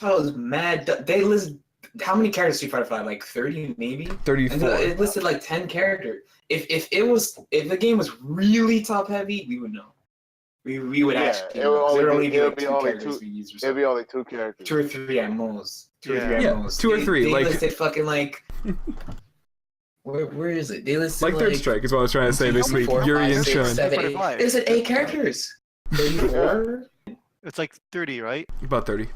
I was mad. They list how many characters Street Fighter 5? Like 30 maybe? 34. And it listed like 10 characters. If the game was really top heavy, we would know. We would actually know. There would only be like two characters we use or something. It'd be only 2 characters. 2 or 3 at most. 2 or 3 at most. 2 or 3. They like listed fucking like where is it? They listed like Third Strike is what I was trying to say this week. Yuri and Shun. They said 8 characters. 34? It's like 30, right? About 30.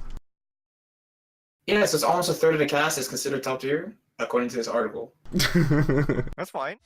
Yeah, so it's almost a third of the cast is considered top tier, according to this article. That's fine.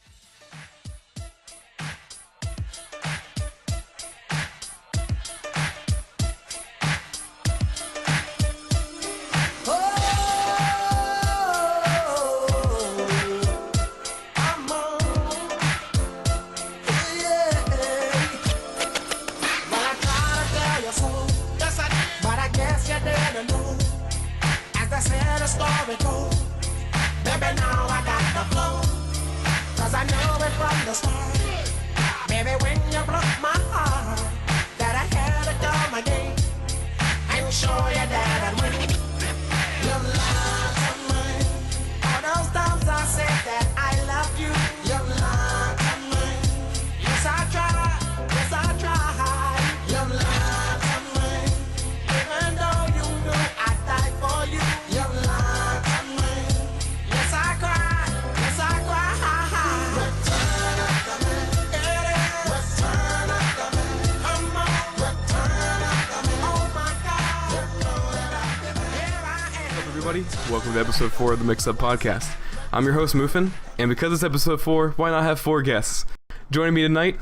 Welcome to episode 4 of the Mix-Up Podcast. I'm your host, Muffin, and because it's episode 4, why not have 4 guests? Joining me tonight,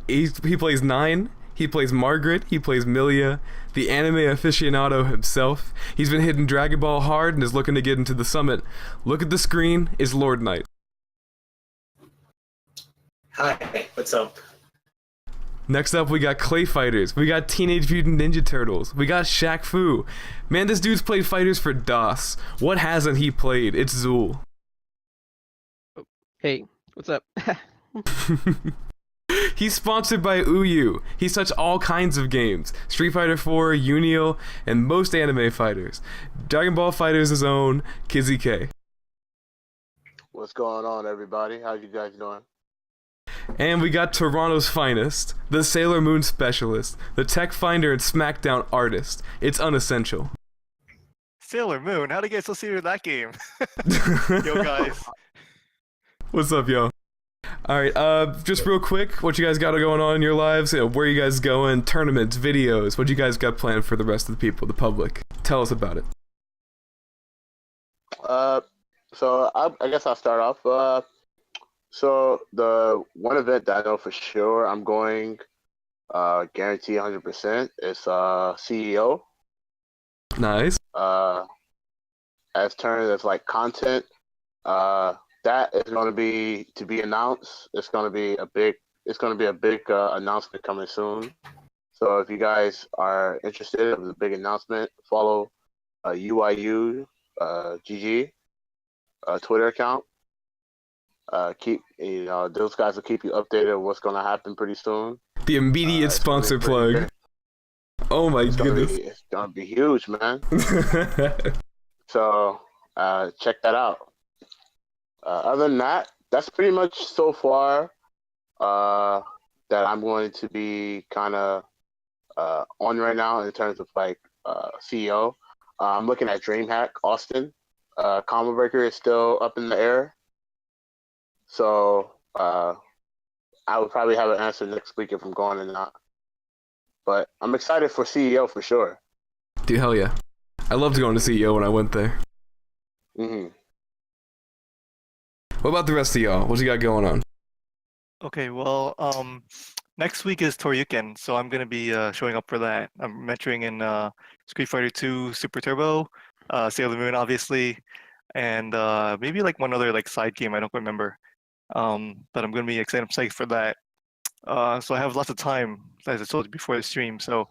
he plays Nine, he plays Margaret, he plays Milia, the anime aficionado himself. He's been hitting Dragon Ball hard and is looking to get into the summit. Look at the screen, is Lord Knight. Hi, what's up? Next up, we got Clay Fighters. We got Teenage Mutant Ninja Turtles. We got Shaq-Fu. Man, this dude's played fighters for DOS. What hasn't he played? It's Zool. Hey, what's up? He's sponsored by Uyu. He's touched all kinds of games. Street Fighter 4, Unio, and most anime fighters. Dragon Ball FighterZ own, KizzieKay. What's going on, everybody? How you guys doing? And we got Toronto's finest, the Sailor Moon specialist, the tech finder and SmackDown artist. It's Unessential. Sailor Moon? How did you get associated with that game? Yo, guys. What's up, yo? Alright, just real quick, what you guys got going on in your lives? Where you guys going? Tournaments, videos, what you guys got planned for the rest of the people, the public? Tell us about it. So I guess I'll start off. So the one event that I know for sure I'm going, guarantee 100%, is CEO. Nice. As turned as like content, that is going to be announced. It's going to be a big announcement coming soon. So if you guys are interested in the big announcement, follow UIU GG Twitter account. Those guys will keep you updated on what's going to happen pretty soon. The immediate sponsor plug. Great. Oh my goodness. It's going to be huge, man. So check that out. Other than that, that's pretty much so far that I'm going to be kind of on right now in terms of like CEO. I'm looking at DreamHack Austin. Combo Breaker is still up in the air. So I would probably have an answer next week if I'm going or not. But I'm excited for CEO for sure. Dude, hell yeah. I loved going to CEO when I went there. Mm-hmm. What about the rest of y'all? What you got going on? Okay, well, next week is Toryuken, so I'm gonna be showing up for that. I'm mentoring in Street Fighter 2 Super Turbo, Sailor Moon, obviously, and maybe like one other like side game. I don't remember. But I'm gonna be excited. I'm psyched for that. So I have lots of time, as I told you before the stream. So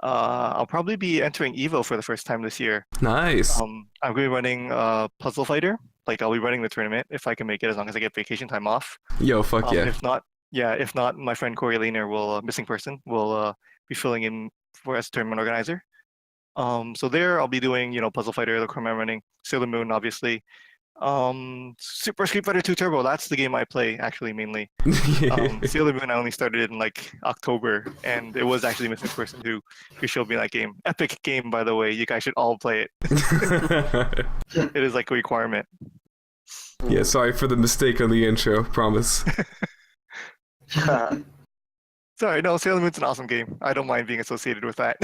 I'll probably be entering Evo for the first time this year. Nice. I'm gonna be running Puzzle Fighter. Like I'll be running the tournament if I can make it, as long as I get vacation time off. Yo, fuck yeah. If not, my friend Corey Lehner will missing person will be filling in for as tournament organizer. So there I'll be doing, Puzzle Fighter, the Chrome running, Sailor Moon, obviously. Super Street Fighter 2 Turbo, that's the game I play actually mainly. Sailor Moon I only started in like October, and it was actually Missing Person who showed me that game. Epic game, by the way. You guys should all play it. It is like a requirement. Yeah, sorry for the mistake on the intro, promise. Sorry, no, Sailor Moon's an awesome game. I don't mind being associated with that.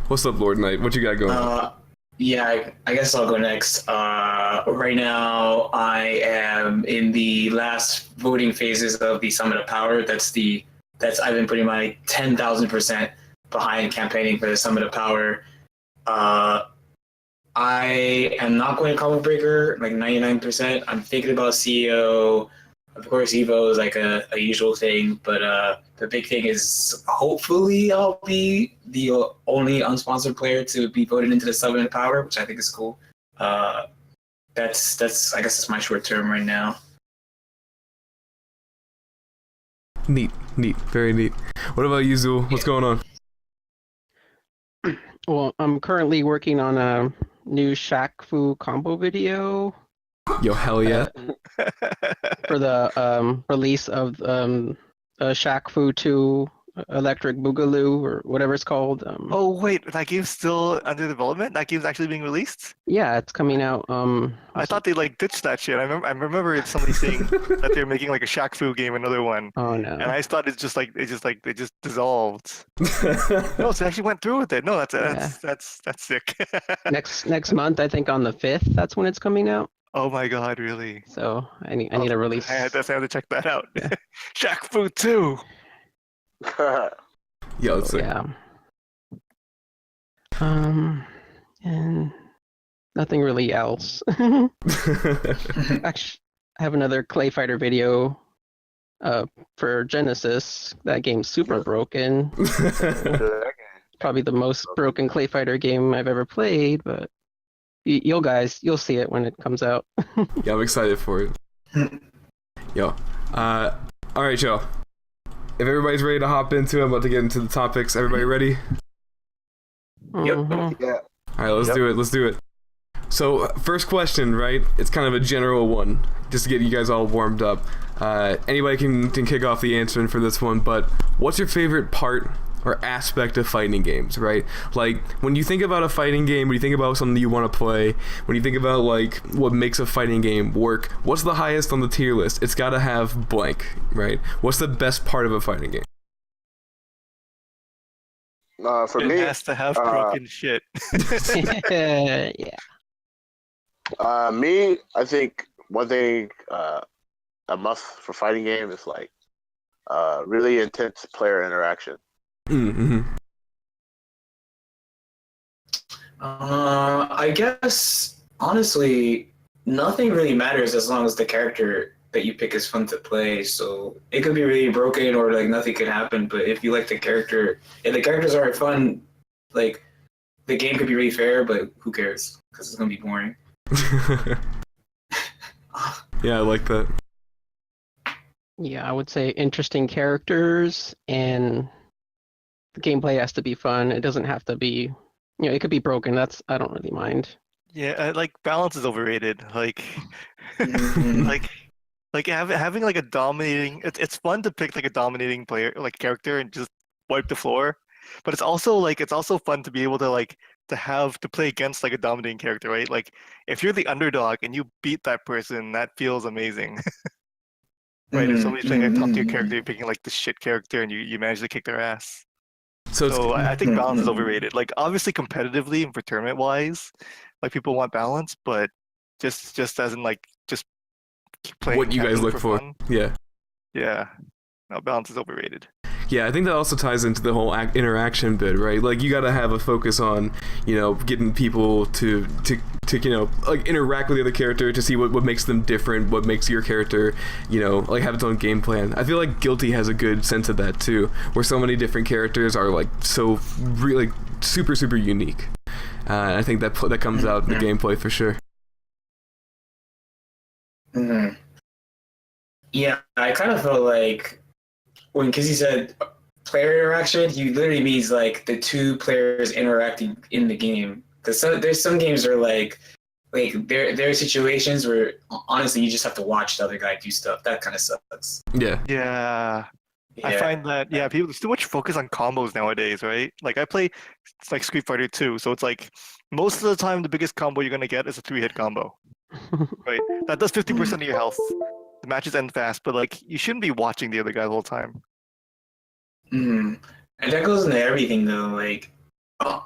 What's up, Lord Knight? What you got going? Yeah, I guess I'll go next. Right now, I am in the last voting phases of the Summit of Power. I've been putting my 10,000% behind campaigning for the Summit of Power. I am not going to Combo Breaker, like 99%. I'm thinking about CEO. Of course, Evo is like a usual thing, but the big thing is hopefully I'll be the only unsponsored player to be voted into the Summit of Power, which I think is cool. That's I guess it's my short term right now. Neat, very neat. What about you, Zool? What's going on? Well, I'm currently working on a new Shaq-Fu combo video. Yo, hell yeah. For the release of Shaq-Fu 2 Electric Boogaloo, or whatever it's called. Oh, wait, that game's still under development? That game's actually being released? Yeah, it's coming out. I thought they like ditched that shit. I remember somebody saying that they're making like a Shaq-Fu game, another one. Oh no. And I thought it's just like they just dissolved. No, so they actually went through with it. No, that's sick. Next month, I think on the 5th, that's when it's coming out. Oh my god, really? So I need a release. I have to check that out. Yeah. Shaq-Fu 2. Yeah, let's see. Yeah. And nothing really else. Actually, I have another Clay Fighter video for Genesis. That game's super broken. Probably the most broken Clay Fighter game I've ever played, but you'll see it when it comes out. Yeah, I'm excited for it. Yo. Alright, yo. If everybody's ready to hop into it, I'm about to get into the topics. Everybody ready? Mhm. Yeah. Alright, let's do it. So, first question, right? It's kind of a general one, just to get you guys all warmed up. Anybody can kick off the answering for this one, but what's your favorite part or aspect of fighting games, right? Like, when you think about a fighting game, when you think about something you want to play, when you think about, like, what makes a fighting game work, what's the highest on the tier list? It's gotta have blank, right? What's the best part of a fighting game? For me, it has to have broken shit. Yeah. Me, I think one thing a must for fighting game is like really intense player interaction. Mm-hmm. I guess honestly, nothing really matters as long as the character that you pick is fun to play. So it could be really broken or like nothing could happen, but if you like the character, if the characters aren't fun, like the game could be really fair, but who cares? Because it's gonna be boring. Yeah, I like that. Yeah, I would say interesting characters, and the gameplay has to be fun. It doesn't have to be, it could be broken. I don't really mind. Yeah, like balance is overrated. Like, like having like a dominating. It's fun to pick like a dominating player, like character, and just wipe the floor. But it's also fun to be able to to play against like a dominating character, right? Like if you're the underdog and you beat that person, that feels amazing. Right? If somebody's playing a top tier character, you're picking like the shit character, and you manage to kick their ass. So I think balance is overrated. Like obviously competitively and for tournament wise, like people want balance, but just as in like just keep playing. What you guys look for? Fun. Yeah. Yeah. No, balance is overrated. Yeah, I think that also ties into the whole interaction bit, right? Like, you gotta have a focus on, getting people to like, interact with the other character to see what makes them different, what makes your character, like, have its own game plan. I feel like Guilty has a good sense of that, too, where so many different characters are, like, so really super, super unique. I think that comes out in the gameplay for sure. Yeah, I kind of felt like when Kizzie said player interaction, he literally means like the two players interacting in the game. Because there's some games where like there are situations where honestly you just have to watch the other guy do stuff. That kind of sucks. Yeah. I find that people there's too much focus on combos nowadays, right? Like I play like Street Fighter 2, so it's like most of the time the biggest combo you're gonna get is a 3-hit combo. Right? That does 50% of your health. The matches end fast, but like you shouldn't be watching the other guy the whole time. And that goes into everything though. Like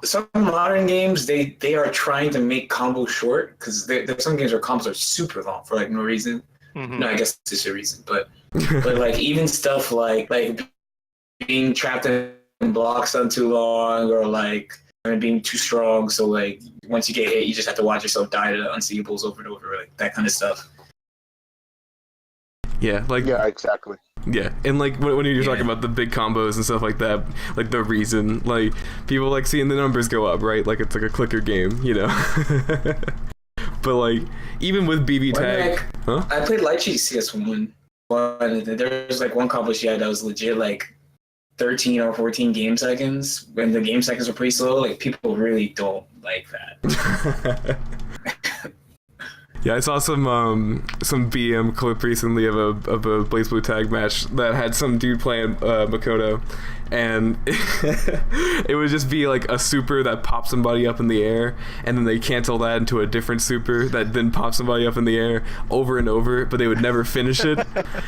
some modern games, they are trying to make combos short because there's some games where combos are super long for like no reason. No, I guess there's a reason, but like even stuff like being trapped in blocks on too long or like being too strong. So like once you get hit, you just have to watch yourself die to unseeables over and over, like that kind of stuff. Yeah, exactly. Yeah, and like when you're talking about the big combos and stuff like that, like the reason, like people like seeing the numbers go up, right? Like it's like a clicker game, you know. But like even with BB tag, I played Lychee's CS1. There was like one combo she had that was legit like 13 or 14 game seconds. When the game seconds were pretty slow, like people really don't like that. Yeah, I saw some BM clip recently of a Blaze Blue tag match that had some dude playing Makoto, and it would just be like a super that pops somebody up in the air, and then they cancel that into a different super that then pops somebody up in the air over and over, but they would never finish it.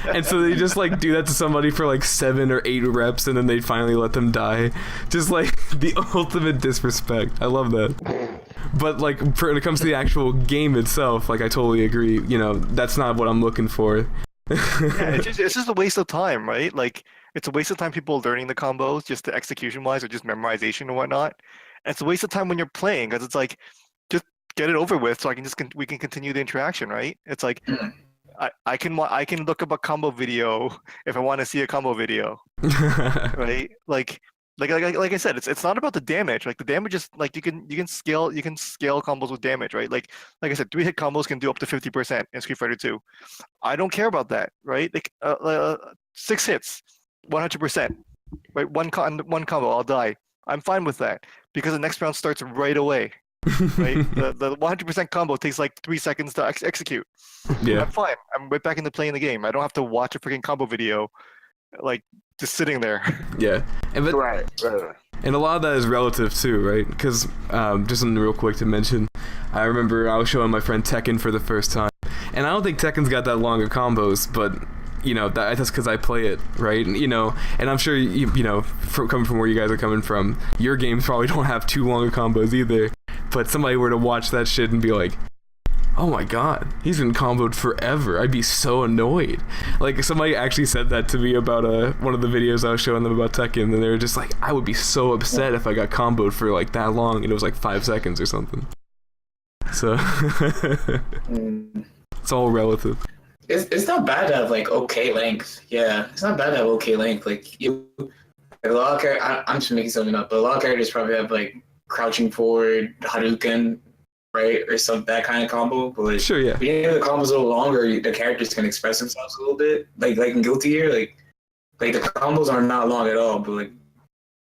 And so they just like do that to somebody for like 7 or 8 reps, and then they finally let them die. Just like the ultimate disrespect. I love that. But like when it comes to the actual game itself, like I totally agree. You know, that's not what I'm looking for. Yeah, it's just a waste of time, right? Like it's a waste of time people learning the combos just to execution wise or just memorization and whatnot. And it's a waste of time when you're playing because it's like just get it over with so we can continue the interaction, right? It's like I can look up a combo video if I want to see a combo video, right? Like I said, it's not about the damage. Like the damage is like you can scale combos with damage, right? Like I said, 3-hit combos can do up to 50% in Street Fighter 2. I don't care about that, right? Like 6 hits, 100%, right? One combo, I'll die. I'm fine with that because the next round starts right away. Right? The 100% combo takes like 3 seconds to execute. Yeah, I'm fine. I'm right back into playing the game. I don't have to watch a freaking combo video, like just sitting there. Yeah, Right. And a lot of that is relative too, right? Because just something real quick to mention, I remember I was showing my friend Tekken for the first time, and I don't think Tekken's got that long of combos, but you know that's because I play it, right? And, you know, and I'm sure you know coming from where you guys are coming from, your games probably don't have too long of combos either. But somebody were to watch that shit and be like, oh my god, he's been comboed forever. I'd be so annoyed. Like somebody actually said that to me about one of the videos I was showing them about Tekken, and they were just like, I would be so upset if I got comboed for like that long, and it was like 5 seconds or something. So it's all relative. It's not bad to have like okay length. Yeah, it's not bad to have okay length. Like a lot of characters, I'm just making something up, but a lot of characters probably have like crouching forward, Hadouken, right, or some that kind of combo. But like, sure, yeah. Being the combo's a little longer, the characters can express themselves a little bit. Like in Guilty Gear, like the combos are not long at all, but like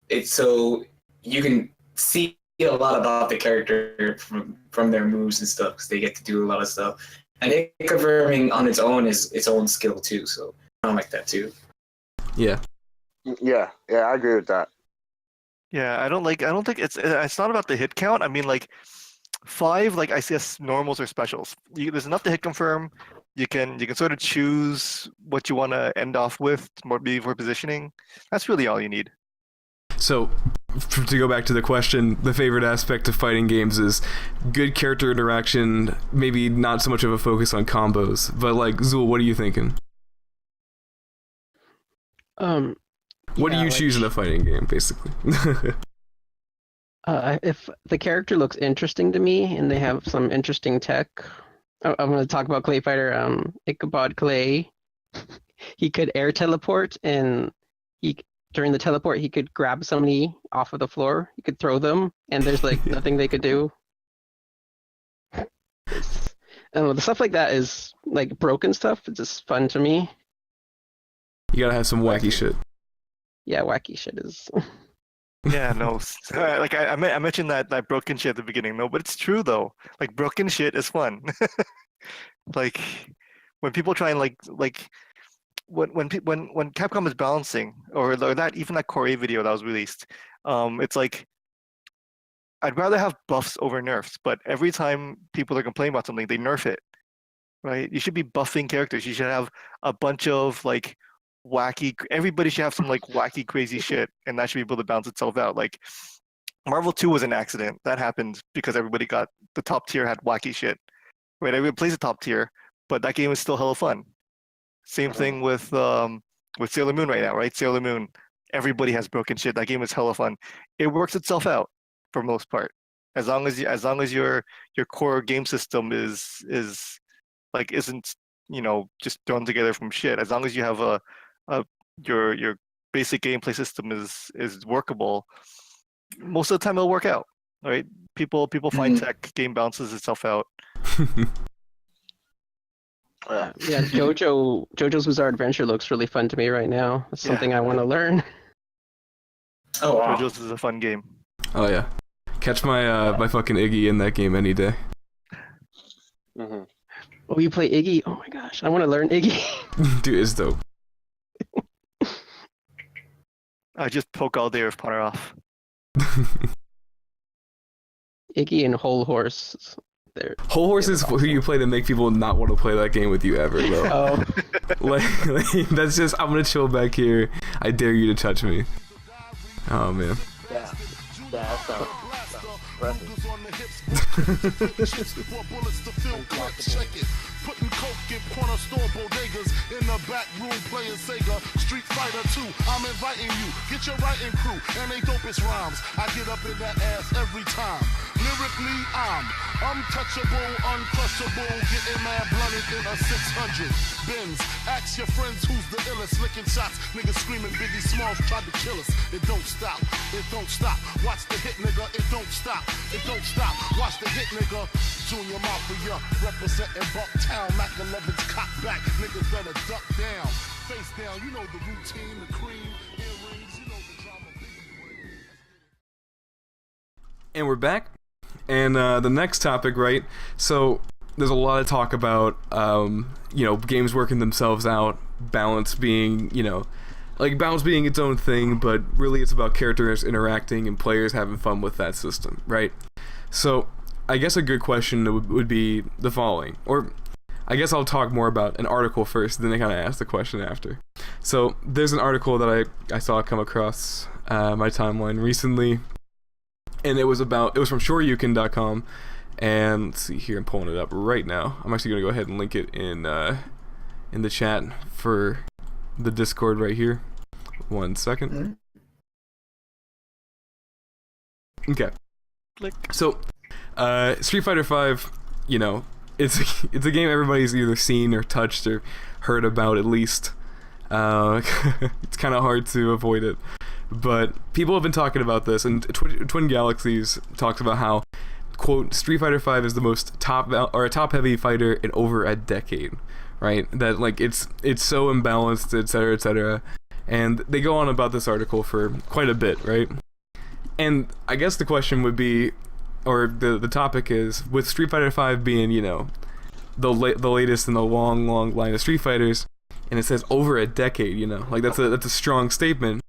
it's so you can see a lot about the character from their moves and stuff because they get to do a lot of stuff. And hit confirming on its own is its own skill too. So I like that too. Yeah. Yeah, I agree with that. Yeah, I don't think it's not about the hit count. I mean, like 5, like I see as normals or specials. There's enough to hit confirm. You can sort of choose what you want to end off with, more for positioning. That's really all you need. So, to go back to the question, the favorite aspect of fighting games is good character interaction, maybe not so much of a focus on combos. But like, Zool, what are you thinking? What do you choose in a fighting game, basically? If the character looks interesting to me and they have some interesting tech, I'm going to talk about Clay Fighter. Ichabod Clay, he could air teleport, and during the teleport he could grab somebody off of the floor. He could throw them, and there's like nothing they could do. The stuff like that is like broken stuff. It's just fun to me. You gotta have some wacky shit. Yeah, wacky shit is. Yeah, no. Like I mentioned that broken shit at the beginning, no, but it's true though. Like broken shit is fun. Like when people try and like when Capcom is balancing or that even that Core A video that was released, it's like I'd rather have buffs over nerfs, but every time people are complaining about something, they nerf it, right? You should be buffing characters. You should have a bunch of like wacky. Everybody should have some like wacky, crazy shit, and that should be able to balance itself out. Like Marvel 2 was an accident. That happened because everybody got the top tier had wacky shit, right? Everybody plays the top tier, but that game is still hella fun. Same thing with Sailor Moon right now, right? Sailor Moon, everybody has broken shit. That game is hella fun. It works itself out for most part, as long as your core game system is like isn't just thrown together from shit. As long as you have your basic gameplay system is workable, most of the time it'll work out, right? People find tech, game balances itself out. Yeah, JoJo's Bizarre Adventure looks really fun to me right now. It's something I want to learn. Oh wow. JoJo's is a fun game. Oh yeah, catch my fucking Iggy in that game any day. Mm-hmm. Oh, you play Iggy? Oh my gosh, I want to learn Iggy. Dude, it's dope. I just poke all day with Ponaroff. Iggy and Whole Horse. Whole Horse is who you play to make people not want to play that game with you ever, though. Oh. like, that's just, I'm gonna chill back here. I dare you to touch me. Oh man. Yeah, that sounds impressive. Putting coke in corner store bodegas, in the back room playing Sega, Street Fighter 2, I'm inviting you, get your writing crew, and they dopest rhymes, I get up in that ass every time, lyrically I'm untouchable, uncrushable, getting mad blunted in a 600 Benz, ask your friends who's the illest, licking shots, niggas screaming Biggie Smalls tried to kill us, it don't stop, watch the hit nigga, it don't stop, watch the hit nigga, Junior Mafia, representing Bucktown, Mac 11's cock back, niggas better duck down, face down, you know the routine, the cream, earrings, you know the drama, Biggie. And we're back. And the next topic, right? So there's a lot of talk about, games working themselves out, balance being, balance being its own thing, but really it's about characters interacting and players having fun with that system, right? So I guess a good question would be the following, or I guess I'll talk more about an article first, then I kind of ask the question after. So there's an article that I saw come across my timeline recently, and it was from shoryuken.com, and let's see here, I'm pulling it up right now. I'm actually going to go ahead and link it in the chat for the Discord right here. 1 second. Okay. Click. So Street Fighter V, it's a game everybody's either seen or touched or heard about at least. It's kind of hard to avoid it, but people have been talking about this, and Twin Galaxies talks about how, quote, Street Fighter V is the most top-heavy fighter in over a decade, right? That like it's so imbalanced, etc., etc. And they go on about this article for quite a bit, right? And I guess the question would be, or the topic is, with Street Fighter V being, the latest in the long line of Street Fighters, and it says over a decade, like that's a strong statement.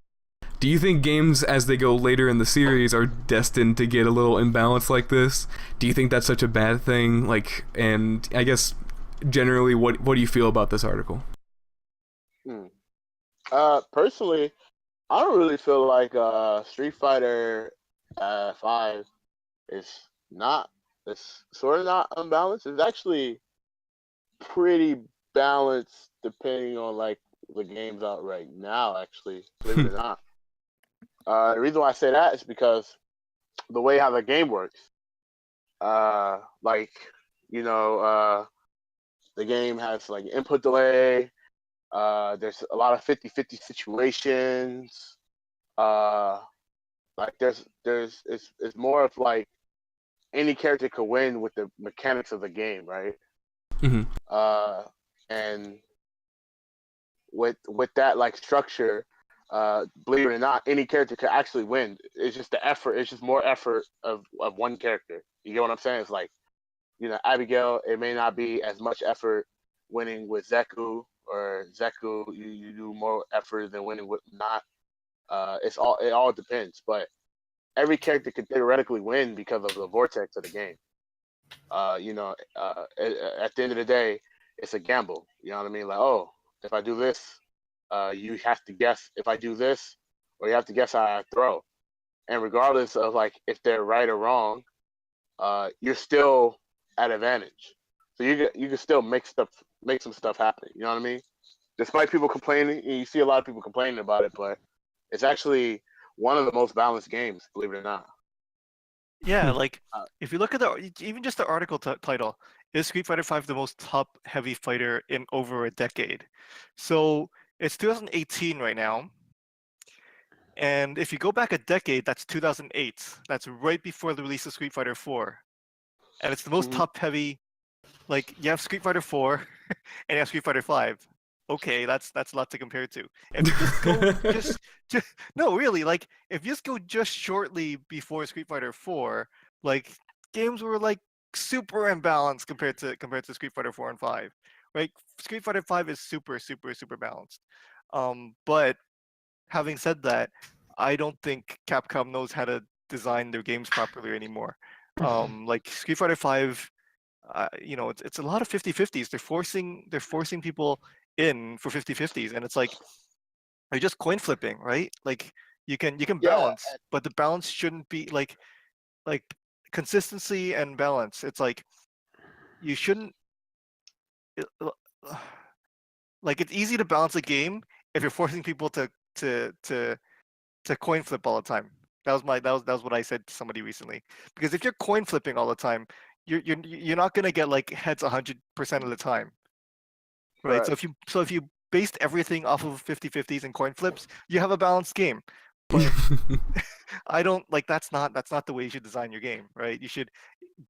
Do you think games as they go later in the series are destined to get a little imbalanced like this? Do you think that's such a bad thing? Like, and I guess generally, what do you feel about this article? Personally, I don't really feel like Street Fighter 5 it's sort of not unbalanced. It's actually pretty balanced depending on like the games out right now, actually, believe it or not. The reason why I say that is because the way how the game works. The game has like input delay. There's a lot of 50-50 situations. It's more of like any character could win with the mechanics of the game, right? Mm-hmm. And with that like structure, believe it or not, any character could actually win. It's just the effort. It's just more effort of one character. You get what I'm saying? It's like, Abigail, it may not be as much effort winning with Zeku, or Zeku, you do more effort than winning with not. It all depends. But every character could theoretically win because of the vortex of the game. At the end of the day, it's a gamble. You know what I mean? Like, oh, if I do this, you have to guess if I do this, or you have to guess how I throw. And regardless of like if they're right or wrong, you're still at advantage. So you can still make some stuff happen. You know what I mean? Despite people complaining, and you see a lot of people complaining about it, but it's actually one of the most balanced games, believe it or not. Yeah, like if you look at even just the article title, is Street Fighter V the most top-heavy fighter in over a decade? So it's 2018 right now, and if you go back a decade, that's 2008. That's right before the release of Street Fighter IV, and it's the most top-heavy. Like you have Street Fighter IV, and you have Street Fighter V. Okay, that's a lot to compare to. If you just go just no, really, like if you just go just shortly before Street Fighter IV, like games were like super imbalanced compared to Street Fighter 4 and 5. Right? Street Fighter 5 is super balanced. But having said that, I don't think Capcom knows how to design their games properly anymore. Like Street Fighter 5, it's a lot of 50-50s. They're forcing people in for 50-50s, and it's like you're just coin flipping, right? Like you can balance, but the balance shouldn't be like consistency and balance. It's like you shouldn't like it's easy to balance a game if you're forcing people to coin flip all the time. That was what I said to somebody recently. Because if you're coin flipping all the time, you're not gonna get like heads 100% of the time. Right. So if you based everything off of 50-50s and coin flips, you have a balanced game. But I don't like that's not the way you should design your game, right?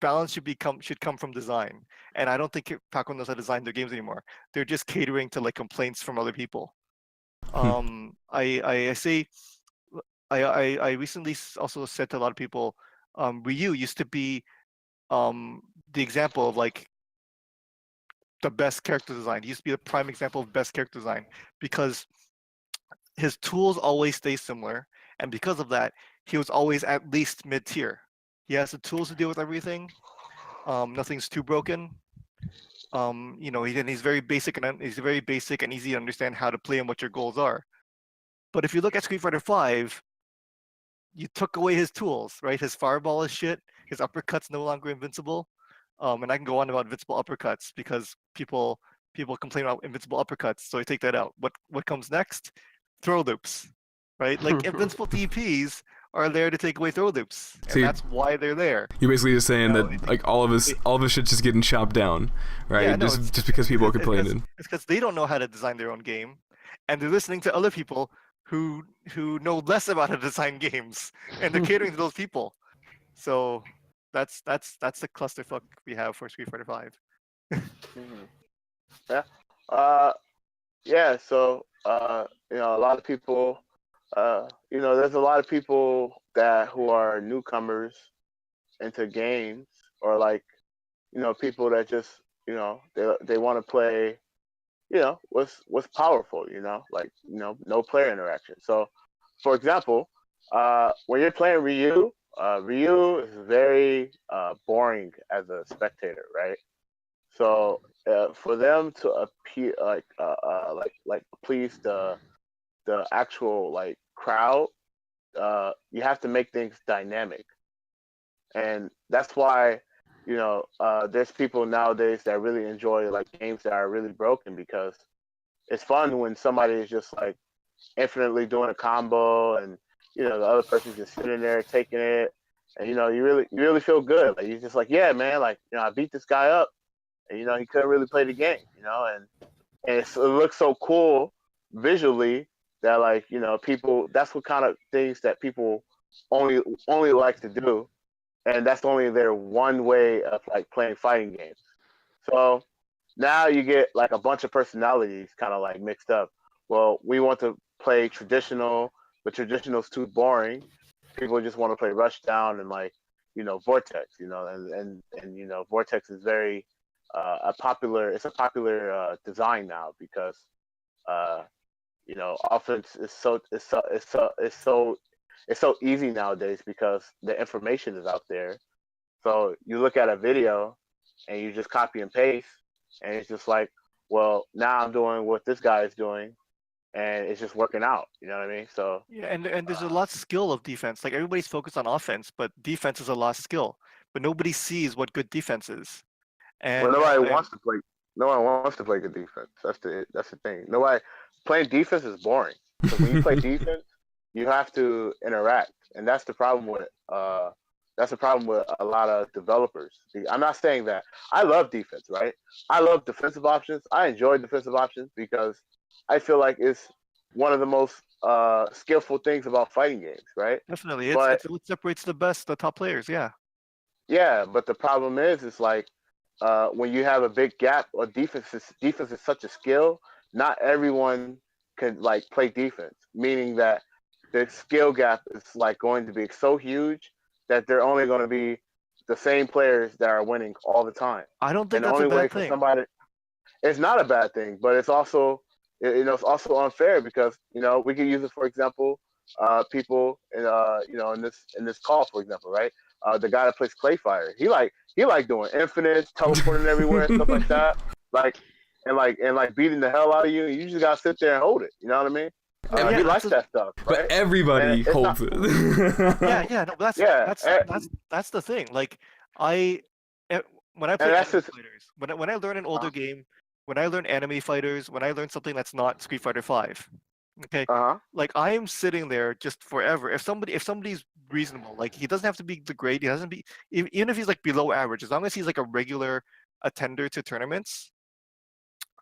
Balance should come from design. And I don't think Capcom knows how to design their games anymore. They're just catering to like complaints from other people. I recently also said to a lot of people, Ryu used to be the example of like the best character design. He used to be the prime example of best character design because his tools always stay similar, and because of that, he was always at least mid-tier. He has the tools to deal with everything. Nothing's too broken. He's very basic and easy to understand how to play and what your goals are. But if you look at Street Fighter V, you took away his tools, right? His fireball is shit. His uppercut's no longer invincible. And I can go on about invincible uppercuts because people complain about invincible uppercuts, so I take that out. What comes next? Throw loops, right? Like invincible DPs are there to take away throw loops, and that's why they're there. You're basically just saying that like all of his shit's just getting chopped down, right? Yeah, no, just because people are complaining. It's because they don't know how to design their own game, and they're listening to other people who know less about how to design games, and they're catering to those people. So that's the clusterfuck we have for Street Fighter V. Yeah. So a lot of people, there's a lot of people who are newcomers into games, or like, people that just, they want to play, what's powerful, like, no player interaction. So, for example, when you're playing Ryu is very boring as a spectator, right? So for them to appear please the actual like crowd, you have to make things dynamic, and that's why there's people nowadays that really enjoy like games that are really broken, because it's fun when somebody is just like infinitely doing a combo, and the other person's just sitting there taking it, and you really feel good. Like you're just like, yeah, man, like I beat this guy up, and he couldn't really play the game, and it looks so cool visually that like people, that's what kind of things that people only like to do, and that's only their one way of like playing fighting games. So now you get like a bunch of personalities kind of like mixed up. Well, we want to play traditional, but traditional's too boring. People just want to play Rushdown and like, Vortex, and Vortex is very it's a popular design now because offense is so easy nowadays because the information is out there. So you look at a video and you just copy and paste, and it's just like, well, now I'm doing what this guy is doing, and it's just working out. You know what I mean? So Yeah, and there's a lot of skill of defense. Like everybody's focused on offense, but defense is a lot of skill. But nobody sees what good defense is. well, And nobody wants to play. No one wants to play good defense. That's the thing. Nobody playing defense is boring. So when you play defense, you have to interact, and that's the problem with a lot of developers. I'm not saying that I love defense, right? I love defensive options. I enjoy defensive options because I feel like it's one of the most skillful things about fighting games, right? definitely, But it's what separates the top players. Yeah. yeah, but the problem is like when you have a big gap or defense is such a skill. Not everyone can like play defense, meaning that the skill gap is like going to be so huge that they're only going to be the same players that are winning all the time. I don't think And the that's a only way bad for thing. somebody, it's not a bad thing, but it's also it's also unfair because we can use it for example, people in this call for example, right? The guy that plays Clayfire, he like doing infinites, teleporting everywhere and stuff like that, like and beating the hell out of you. You just gotta sit there and hold it. You know what I mean? Yeah, He that's likes that stuff, But right? everybody And it's holds not- it. yeah. No, Yeah, that's the thing. Like I, when I play that's anime just fighters, when I learn an older uh game, when I learn anime fighters, when I learn something that's not Street Fighter Five, okay, huh. like I am sitting there just forever. If somebody's reasonable, like he doesn't have to be the great, he doesn't be even if he's like below average, as long as he's like a regular attender to tournaments,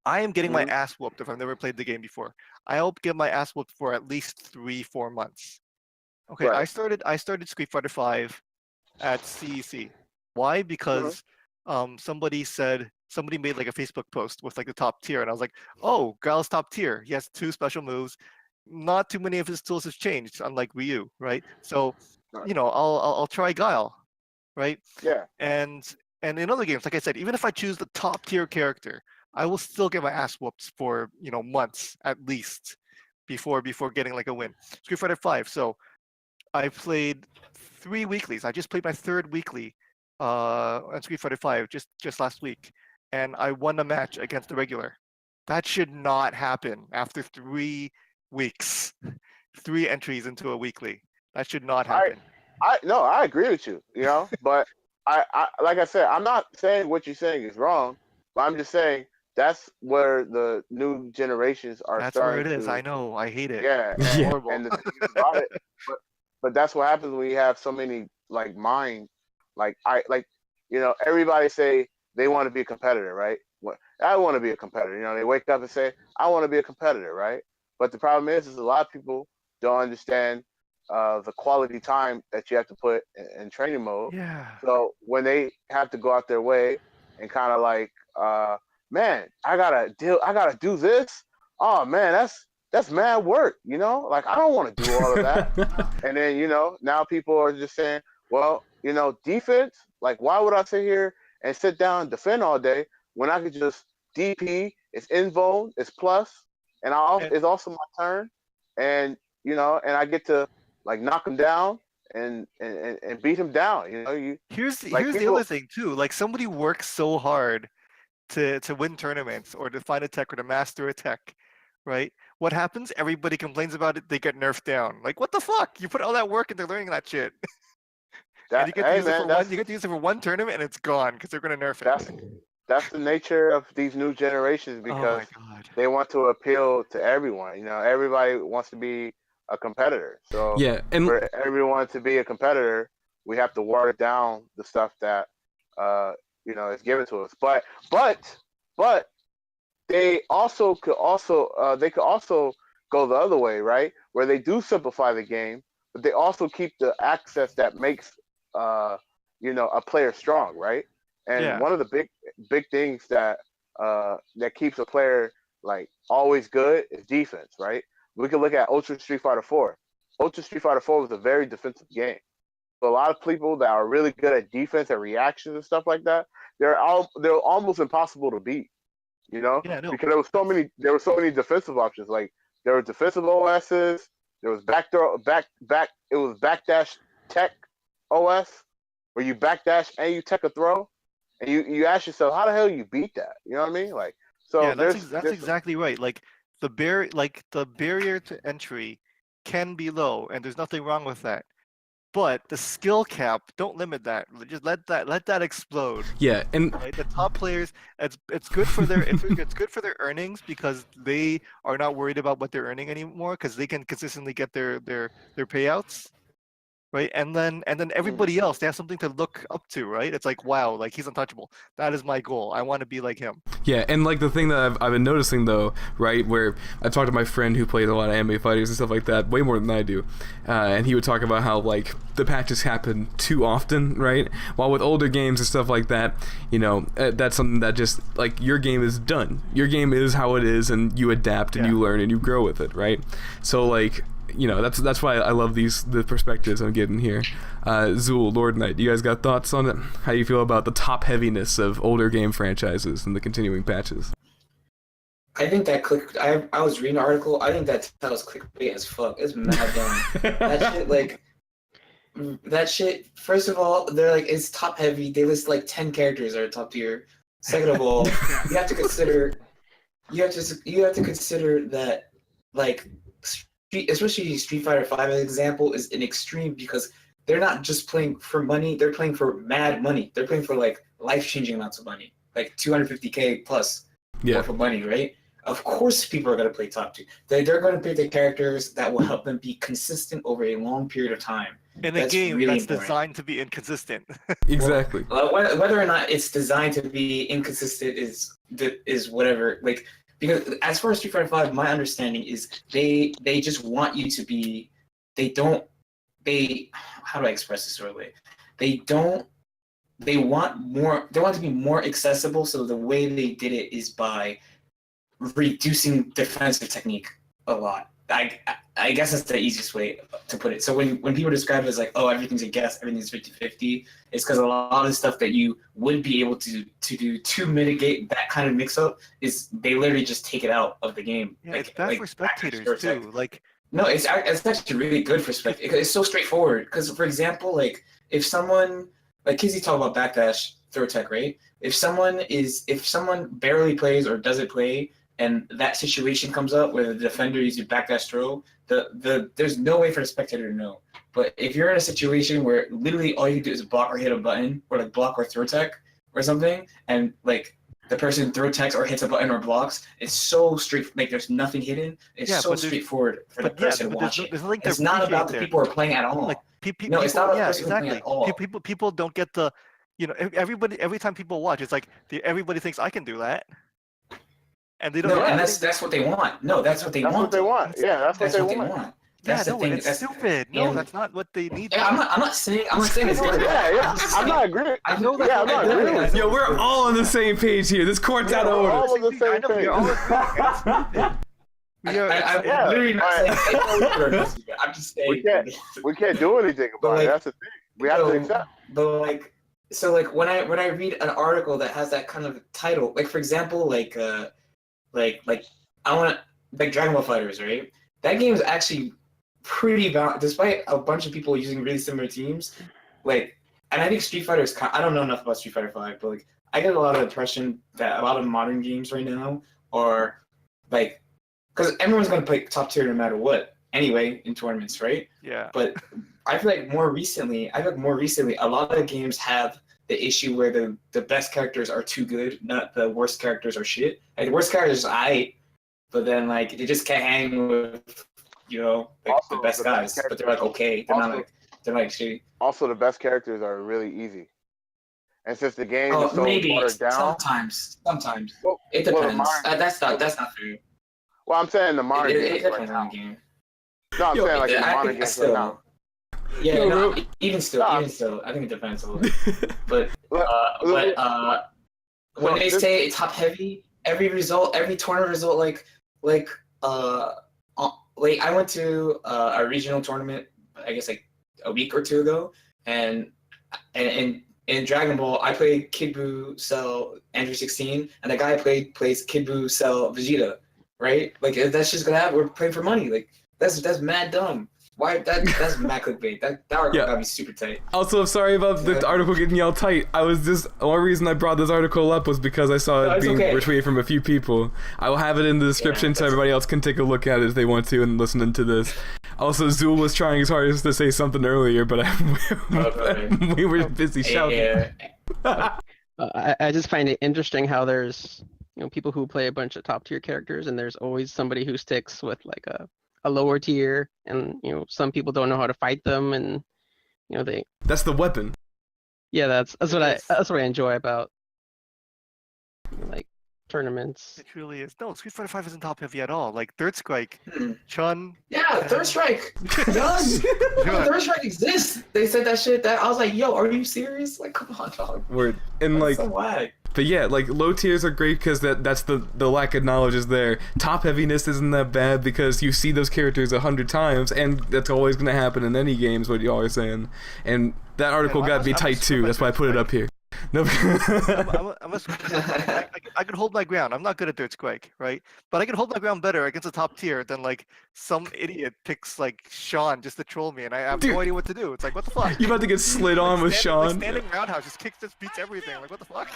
I am getting my Hmm. ass whooped if I've never played the game before. I'll get my ass whooped for at least 3-4 months. Okay, Right. I started Street Fighter Five at CEC. Why? Hmm. Because somebody made like a Facebook post with like the top tier, and I was like, oh, Guile's top tier. He has 2 special moves. Not too many of his tools has changed, unlike Ryu, right? So, Right. I'll try Guile, right? Yeah. And in other games, like I said, even if I choose the top tier character, I will still get my ass whooped for months at least before getting like a win. Street Fighter Five. So I played 3 weeklies. I just played my third weekly on Street Fighter Five just last week, and I won a match against the regular. That should not happen after 3 weeks, 3 entries into a weekly. That should not I happen. I agree with you. But I like I said, I'm not saying what you're saying is wrong, but I'm just saying that's where the new generations are That's where it starting is. to. I know. I hate it. Yeah, It's Yeah. horrible. and the thing is about it, but that's what happens when you have so many like mind, everybody say they want to be a competitor, right? I want to be a competitor. They wake up and say I want to be a competitor, right? But the problem is a lot of people don't understand the quality time that you have to put in training mode. Yeah. So when they have to go out their way and kind of like, man, I gotta do this. Oh man, that's mad work, Like I don't want to do all of that. And then, now people are just saying, well, defense, like why would I sit here and sit down and defend all day when I could just DP, it's invo, it's plus, and And, it's also my turn, and and I get to like knock him down and beat him down. here's Like the other people, thing too. Like somebody works so hard to win tournaments or to find a tech or to master a tech, right? What happens? Everybody complains about it. They get nerfed down. Like what the fuck? You put all that work into learning that shit, and you get to hey use it man, for one. You get to use it for one tournament, and it's gone because they're gonna nerf it. that's the nature of these new generations Oh because my god. they want to appeal to everyone. Everybody wants to be a competitor. So Yeah, and for everyone to be a competitor, we have to water down the stuff that is given to us. But they also could go the other way, right? Where they do simplify the game, but they also keep the access that makes a player strong, right? And Yeah. one of the big things that keeps a player like always good is defense, right? we can look at Ultra Street Fighter 4. Ultra Street Fighter 4 was a very defensive game. So a lot of people that are really good at defense and reactions and stuff like that, they're almost impossible to beat. Because there were so many defensive options. Like there were defensive OSs, there was it was backdash tech OS where you backdash and you tech a throw, and you ask yourself, how the hell you beat that? You know what I mean? Like so. That's exactly right. Like the barrier to entry can be low, and there's nothing wrong with that. But the skill cap, don't limit that. Just let that explode. Yeah, and right? The top players, it's good for their it's good for their earnings because they are not worried about what they're earning anymore because they can consistently get their payouts, right? And then everybody else, they have something to look up to, right? It's like, wow, like he's untouchable. That is my goal. I want to be like him. Yeah, and like the thing that I've been noticing though, right, where I talked to my friend who plays a lot of anime fighters and stuff like that, way more than I do, and he would talk about how like the patches happen too often, right? While with older games and stuff like that, that's something that just like your game is done. Your game is how it is, and you adapt and you learn and you grow with it, right? So like. That's why I love the perspectives I'm getting here. Zool, Lord Knight, you guys got thoughts on it? How do you feel about the top heaviness of older game franchises and the continuing patches? I think that I was reading an article. I think that was clickbait as fuck. It's mad dumb. That shit. First of all, they're like it's top heavy. They list like 10 characters that are top tier. Second of all, you have to consider that like. Especially Street Fighter 5 as an example is an extreme because they're not just playing for money, they're playing for mad money. They're playing for like life-changing amounts of money, like 250K plus for money, right? Of course people are going to play top tier. They're going to pick the characters that will help them be consistent over a long period of time. In a game really that's designed to be inconsistent. Exactly. Whether or not it's designed to be inconsistent is whatever. Like, because as far as Street Fighter 5, my understanding is they just want you to be. How do I express this the way? They want to be more accessible. So the way they did it is by reducing defensive technique a lot. I guess that's the easiest way to put it. So when people describe it as like, oh, everything's a guess, everything's 50-50, it's because a lot of the stuff that you would be able to do to mitigate that kind of mix-up is they literally just take it out of the game. Yeah, it's bad for spectators too. No, it's actually really good for spectators. It's so straightforward. Because for example, like if someone like Kizzy talked about backdash throw tech, right? If someone barely plays or doesn't play, and that situation comes up where the defender uses backdash throw, there's no way for the spectator to know. But if you're in a situation where literally all you do is block or hit a button, or like block or throw tech or something, and like the person throw techs or hits a button or blocks, it's so straight. Like there's nothing hidden. It's so straightfortime for the person watching. It's not about the people who are playing at all. Like, no, it's not about the person exactly. playing at all. People don't get the, every time people watch, it's like everybody thinks I can do that. And they don't. No, and that's what they want. No, that's what they want. That's what they want. Yeah, that's what they want. That's the thing. It's stupid. No, that's not what they need. Yeah, I'm not saying it's good. Yeah. I'm not agreeing. I know that. Yeah, I'm not agreeing. Yo, we're all on the same page here. This court's out of order. All on the same page. I'm literally not saying. I'm just saying. We can't do anything about it. That's the thing. We have to accept. But so when I read an article that has that kind of title, like for example, like I want Dragon Ball Fighters, right? That game is actually pretty balanced, despite a bunch of people using really similar teams. And I think Street Fighter is. I don't know enough about Street Fighter 5, but I get a lot of the impression that a lot of modern games right now are because everyone's gonna play top tier no matter what anyway in tournaments, right? Yeah. But I feel like more recently, a lot of games have the issue where the best characters are too good, not the worst characters are shit. Like the worst characters are aight, but then they just can't hang with the best guys. But they're okay. They're not shitty. Also, the best characters are really easy. And since the game is so watered down, sometimes it depends. That's not fair. Well, I'm saying the modern it games depends on the game. No, I'm saying in the modern games right now. Yeah, even still, I think it depends a little bit. But when they say top heavy, every tournament result, like I went to a regional tournament, I guess like a week or two ago, and in Dragon Ball, I played Kid Buu Cell Android 16, and the guy plays Kid Buu Cell Vegeta, right? Like that's just gonna happen. We're playing for money. Like that's mad dumb. Why that's mad clickbait. That article gotta be super tight. Also, I'm sorry about the article getting y'all tight. I was just the only reason I brought this article up was because I saw it being retweeted from a few people. I will have it in the description so everybody else can take a look at it if they want to and listen into this. Also, Zool was trying his hardest to say something earlier, but we were busy shouting. I just find it interesting how there's people who play a bunch of top tier characters, and there's always somebody who sticks with like a lower tier, and some people don't know how to fight them, and they. That's the weapon. Yeah, that's what I enjoy about like tournaments. It truly is. No, Street Fighter 5 isn't top heavy at all. Like Third Strike, Chun. Yeah, Third Strike. Done. Third Strike exists. They said that shit. That I was like, yo, are you serious? Like, come on, dog. Word. And that's so whack. But yeah, like low tiers are great because that's the lack of knowledge is there. Top heaviness isn't that bad because you see those characters 100 times, and that's always gonna happen in any games. What y'all are saying, and that article got to be tight too. That's why I put it up here. No. I can hold my ground. I'm not good at Third Strike, right? But I can hold my ground better against a top tier than like some idiot picks like Sean just to troll me, and I have no idea what to do. It's like, what the fuck? You about to get slid on with Sean? Like standing roundhouse, just kicks, just beats everything. Like, what the fuck?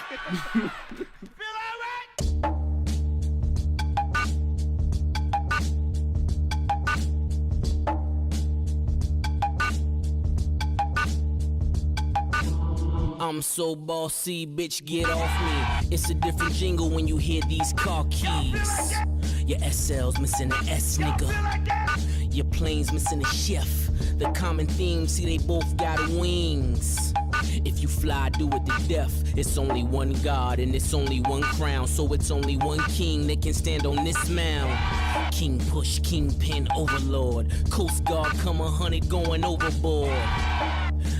I'm so bossy, bitch, get off me. It's a different jingle when you hear these car keys. Your SL's missing an S, nigga. Your plane's missing a chef. The common theme, see they both got wings. If you fly, do it to death. It's only one God and it's only one crown. So it's only one king that can stand on this mound. King push, kingpin, overlord. Coast Guard come 100 going overboard.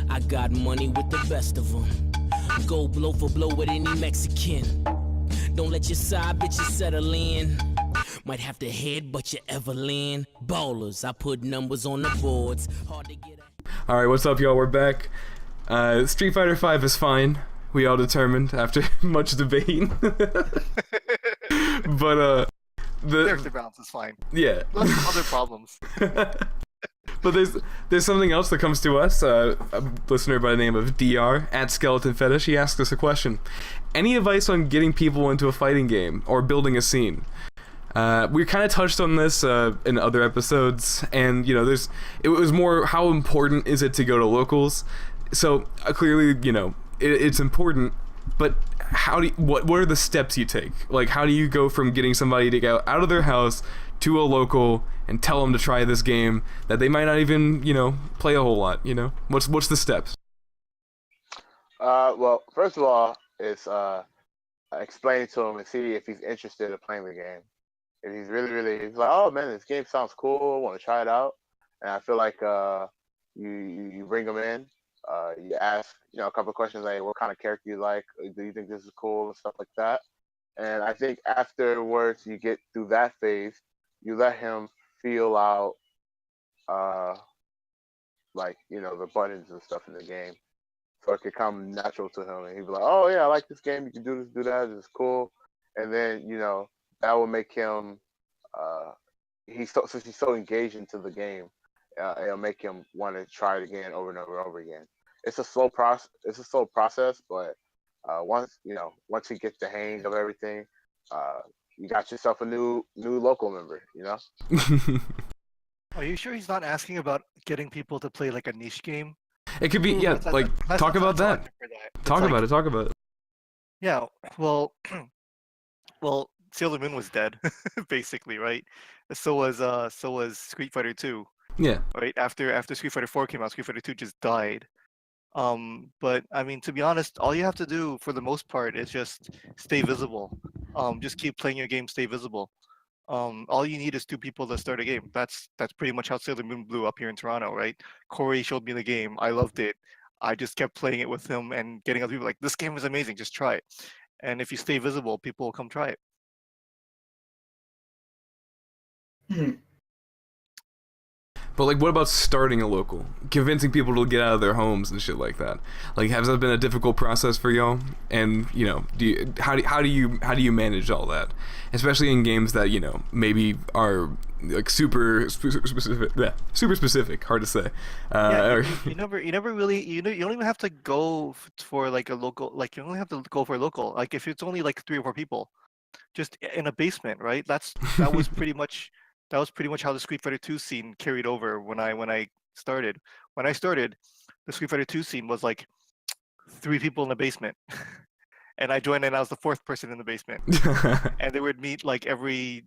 I got money with the best of them. Go blow for blow with any Mexican. Don't let your side bitches settle in. Might have to headbutt your Evelyn. Ballers, I put numbers on the boards. Hard to get. Alright, what's up, y'all? We're back. Street Fighter 5 is fine. We all determined after much debate. But the character balance is fine. Yeah. Lots of other problems. But there's something else that comes to us. A listener by the name of DR at Skeleton Fetish. He asked us a question. Any advice on getting people into a fighting game or building a scene? We kind of touched on this in other episodes, and it was more how important is it to go to locals. So clearly, it's important. But what are the steps you take? Like, how do you go from getting somebody to go out of their house to a local and tell them to try this game that they might not even, play a whole lot, What's the steps? Well, first of all, it's explaining to him and see if he's interested in playing the game. If he's really, he's like, oh man, this game sounds cool, I want to try it out. And I feel like you bring him in, you ask, a couple of questions like, what kind of character you like? Do you think this is cool and stuff like that? And I think afterwards, you get through that phase, you let him feel out, the buttons and stuff in the game. So it could come natural to him. And he'd be like, oh, yeah, I like this game. You can do this, do that. It's cool. And then, that will make him, since he's so engaged into the game, it'll make him want to try it again over and over and over again. It's a slow process, but once you get the hang of everything, you got yourself a new local member, Are you sure he's not asking about getting people to play like a niche game? It could be, yeah, talk about that. Talk about it. Yeah, well, Sailor Moon was dead, basically, right? So was Street Fighter 2. Yeah. Right after Street Fighter 4 came out, Street Fighter 2 just died. But I mean, to be honest, all you have to do for the most part is just stay visible. Just keep playing your game, stay visible. All you need is 2 people to start a game. That's pretty much how Sailor Moon blew up here in Toronto, right? Corey showed me the game. I loved it. I just kept playing it with him and getting other people like, this game is amazing. Just try it. And if you stay visible, people will come try it. But like, what about starting a local, convincing people to get out of their homes and shit like that? Like, has that been a difficult process for y'all? And you know, how do you manage all that, especially in games that maybe are like super specific, hard to say. You never really you don't even have to go for like a local, like you only have to go for a local, like if it's only like 3 or 4 people, just in a basement, right? That was pretty much how the Street Fighter 2 scene carried over when I started. When I started, the Street Fighter 2 scene was like 3 people in the basement. And I joined, and I was the 4th person in the basement. And they would meet like every,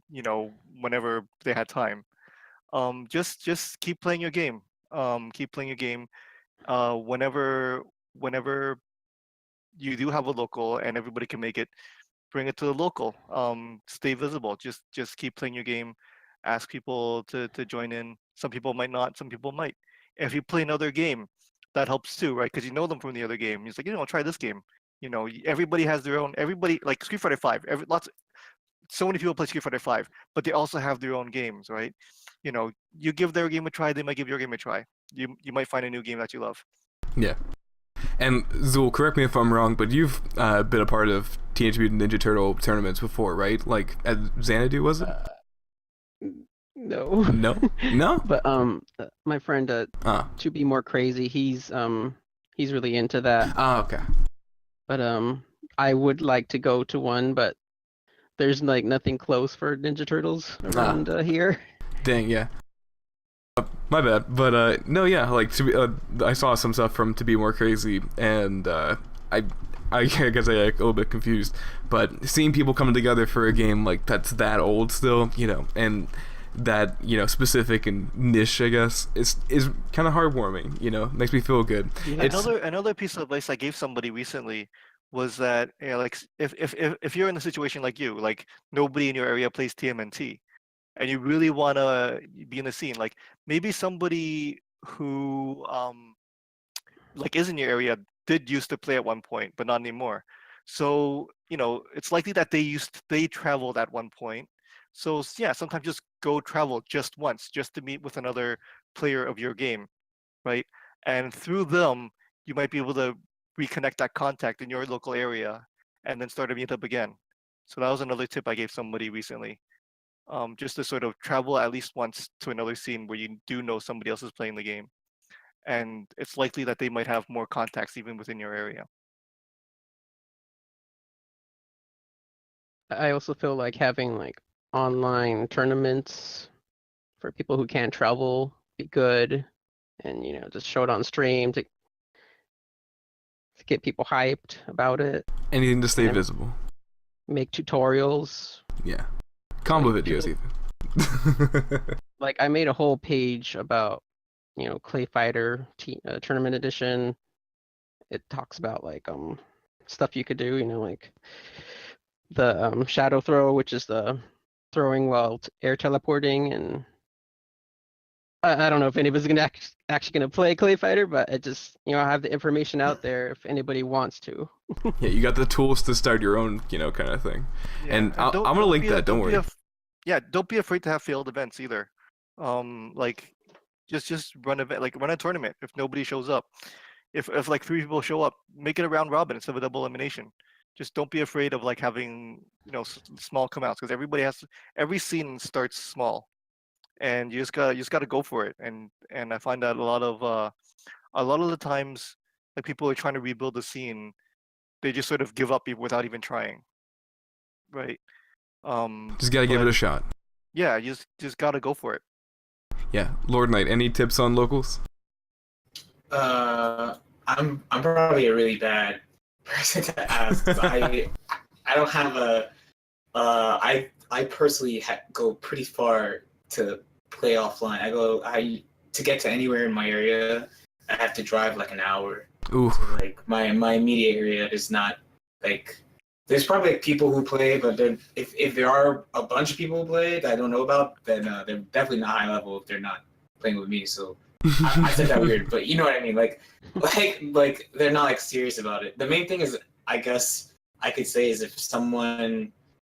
whenever they had time. Just keep playing your game. Keep playing your game. Whenever you do have a local and everybody can make it, bring it to the local. Stay visible. Just keep playing your game. Ask people to join in. Some people might not. Some people might. If you play another game, that helps too, right? Because you know them from the other game. It's like, try this game. Everybody has their own. Everybody, like Street Fighter 5. So many people play Street Fighter 5, but they also have their own games, right? You give their game a try, they might give your game a try. You might find a new game that you love. Yeah. And Zool, correct me if I'm wrong, but you've been a part of Teenage Mutant Ninja Turtle tournaments before, right? Like at Xanadu, was it? No. No. But my friend, to be more crazy, he's really into that. Oh, okay. But I would like to go to one, but there's like nothing close for Ninja Turtles around here. Dang, yeah. My bad, but no, yeah, like I saw some stuff from To Be More Crazy, and I guess I got a little bit confused, but seeing people coming together for a game like that's that old still, and that specific and niche, I guess, is kind of heartwarming. Makes me feel good. Yeah. Another piece of advice I gave somebody recently was that like if you're in a situation like you, like nobody in your area plays TMNT, and you really want to be in the scene, like maybe somebody who like is in your area did used to play at one point, but not anymore. So it's likely that they traveled at one point. So yeah, sometimes just go travel just once, just to meet with another player of your game, right? And through them, you might be able to reconnect that contact in your local area, and then start a meetup again. So that was another tip I gave somebody recently. Just to sort of travel at least once to another scene where you do know somebody else is playing the game. And it's likely that they might have more contacts even within your area. I also feel like having like online tournaments for people who can't travel be good, and just show it on stream to get people hyped about it. Anything to stay visible. Make tutorials. Yeah. Combo videos even. Like I made a whole page about Clay Fighter Tournament Edition. It talks about like stuff you could do, like the shadow throw, which is the throwing while air teleporting, and I don't know if anybody's actually gonna play Clay Fighter, but it just I have the information out there if anybody wants to. Yeah, you got the tools to start your own kind of thing. Yeah, and I'm gonna link that. Don't worry. Don't be afraid to have failed events either. Like just run a tournament. If nobody shows up, if like 3 people show up, make it a round robin instead of a double elimination. Just don't be afraid of like having small come outs, because every scene starts small, and you just gotta go for it. And I find that a lot of the times, like people are trying to rebuild the scene, they just sort of give up without even trying, right? Just gotta give it a shot. Yeah, you just gotta go for it. Yeah, Lord Knight, any tips on locals? I'm probably a really bad person to ask, 'cause I don't have a I personally go pretty far to play offline. To get to anywhere in my area, I have to drive like an hour. Ooh. So, like my immediate area is not like. There's probably like people who play, but if there are a bunch of people who play that I don't know about, then they're definitely not high level if they're not playing with me. So I said that weird, but you know what I mean. Like they're not like serious about it. The main thing is, I guess I could say, is the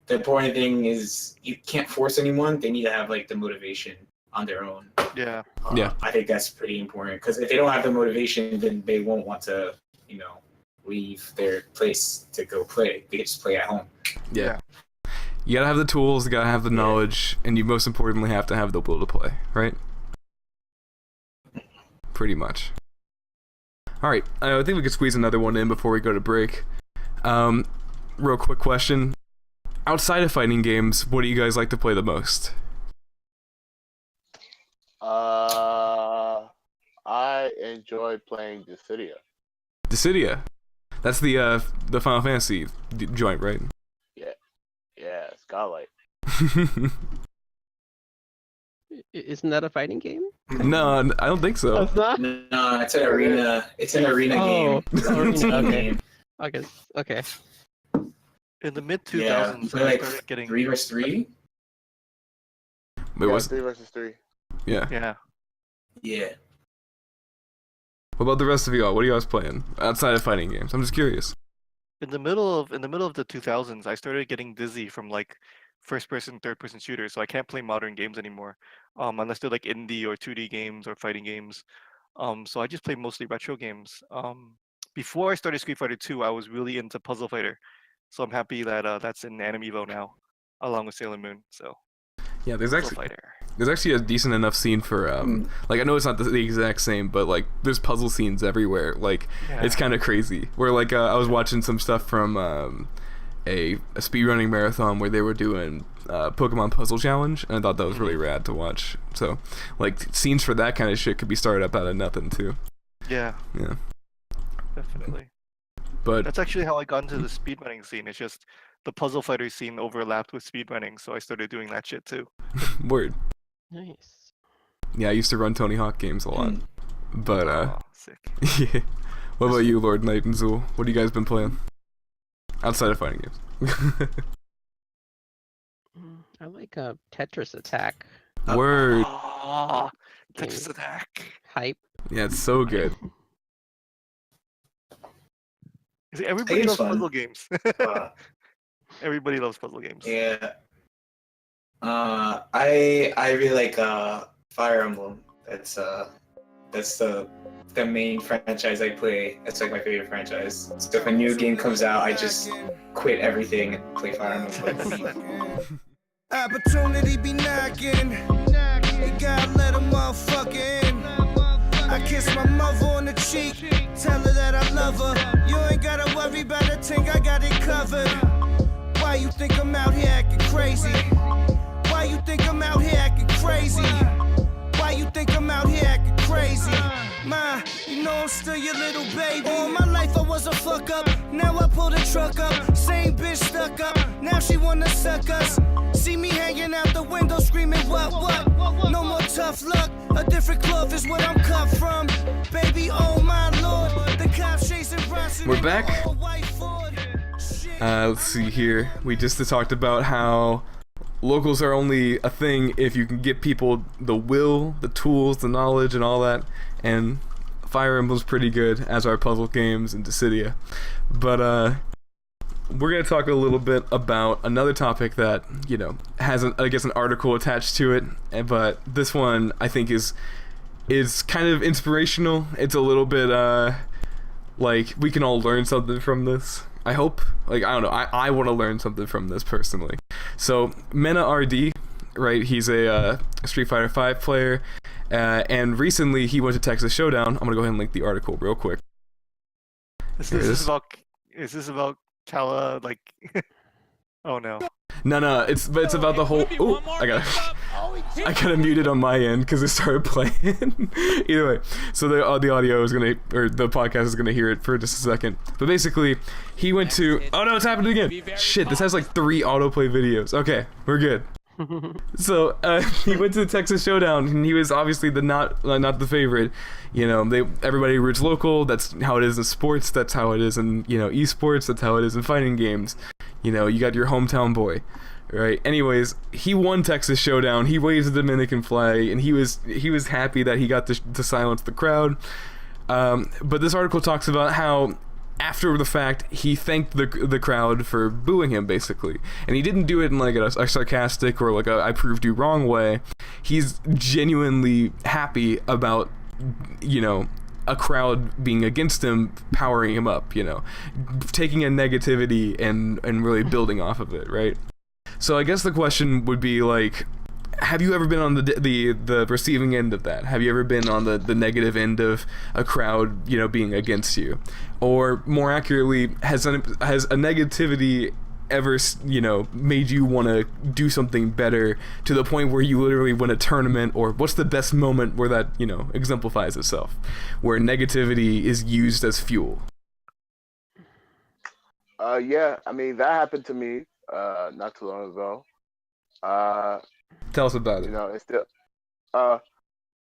important thing is you can't force anyone. They need to have like the motivation. on their own. Yeah. I think that's pretty important because if they don't have the motivation, then they won't want to, leave their place to go play. They can just play at home. Yeah. You gotta have the tools, you gotta have the knowledge, and you most importantly have to have the will to play, right? Pretty much. Alright, I think we could squeeze another one in before we go to break. Real quick question. Outside of fighting games, what do you guys like to play the most? I enjoy playing Dissidia. Dissidia? That's the Final Fantasy joint, right? Yeah, Skylight. Isn't that a fighting game? No, I don't think so. It's not? No, it's an arena. It's an arena game. Arena, okay. Okay. In the mid 2000s, Yeah, I like started getting 3 vs 3. Wait, was 3 versus 3. Yeah. Yeah. Yeah. What about the rest of y'all? What are you guys playing outside of fighting games? I'm just curious. In the middle of the 2000s, I started getting dizzy from like first person, third person shooters. So I can't play modern games anymore, unless they're like indie or 2D games or fighting games. So I just play mostly retro games. Before I started Street Fighter 2, I was really into Puzzle Fighter. So I'm happy that that's in Anime Evo now, along with Sailor Moon. So Yeah, Puzzle Fighter. there's actually a decent enough scene for like I know it's not the exact same, but like there's puzzle scenes everywhere. Like it's kind of crazy. Where like I was watching some stuff from a speedrunning marathon where they were doing Pokemon Puzzle Challenge, and I thought that was really rad to watch. So like scenes for that kind of shit could be started up out of nothing too. Yeah. Yeah. Definitely. But That's actually how I got into the speedrunning scene. It's just the Puzzle Fighter scene overlapped with speedrunning, so I started doing that shit too. word. Nice. Yeah, I used to run Tony Hawk games a lot. But Oh, sick. yeah. What about you, Lord Knight and Zool? What have you guys been playing? Outside of fighting games. I like Tetris Attack. Word. Oh, Tetris Attack. Hype. Yeah, it's so good. See, everybody it's loves fun. puzzle games. Uh, Everybody loves puzzle games. yeah. I really like Fire Emblem. That's the main franchise I play. That's like my favorite franchise. So if a new game comes out, I just quit everything and play Fire Emblem. Opportunity be knocking. You gotta let a motherfucker in. I kiss my mother on the cheek, tell her that I love her. You ain't gotta worry about a thing, I got it covered. Why you think I'm out here acting crazy? Why you think I'm out here acting crazy? Why you think I'm out here acting crazy? Ma, you know I'm still your little baby. All my life I was a fuck up, now I pull the truck up. Same bitch stuck up, now she wanna suck us. See me hanging out the window screaming what? No more tough luck, a different cloth is what I'm cut from. Baby, oh my lord, the cops chasing Bronson. We're back. Let's see here. We just talked about how locals are only a thing if you can get people the will, the tools, the knowledge, and all that. And Fire Emblem's pretty good, as are puzzle games and Dissidia. But we're gonna talk a little bit about another topic that has an article attached to it. But this one I think is kind of inspirational. It's a little bit like we can all learn something from this. I hope. Like, I don't know. I want to learn something from this personally. So, Mena RD, right? He's a Street Fighter 5 player. And recently he went to Texas Showdown. I'm going to go ahead and link the article real quick. Is this about Kala, like... Oh, no. No, it's about the whole... Oh, I got muted on my end because it started playing. Either way, so the audio is gonna, or the podcast is gonna hear it for just a second. But basically, he went to... Oh no, it's happening again! Shit, this has like 3 autoplay videos. Okay, we're good. So he went to the Texas Showdown, and he was obviously not the favorite. Everybody roots local. That's how it is in sports. That's how it is in esports. That's how it is in fighting games. You got your hometown boy, right? Anyways, he won Texas Showdown. He waved the Dominican flag, and he was happy that he got to silence the crowd. But this article talks about how after the fact, he thanked the crowd for booing him, basically. And he didn't do it in like a sarcastic or like a I proved you wrong way. He's genuinely happy about, you know, a crowd being against him, powering him up, you know, taking a negativity and really building off of it, right? So I guess the question would be like, have you ever been on the receiving end of that? Have you ever been on the negative end of a crowd, you know, being against you? Or more accurately, has a negativity ever, you know, made you want to do something better to the point where you literally win a tournament? Or what's the best moment where that, you know, exemplifies itself, where negativity is used as fuel? Yeah, I mean, that happened to me not too long ago. Tell us about it. You know, it's still,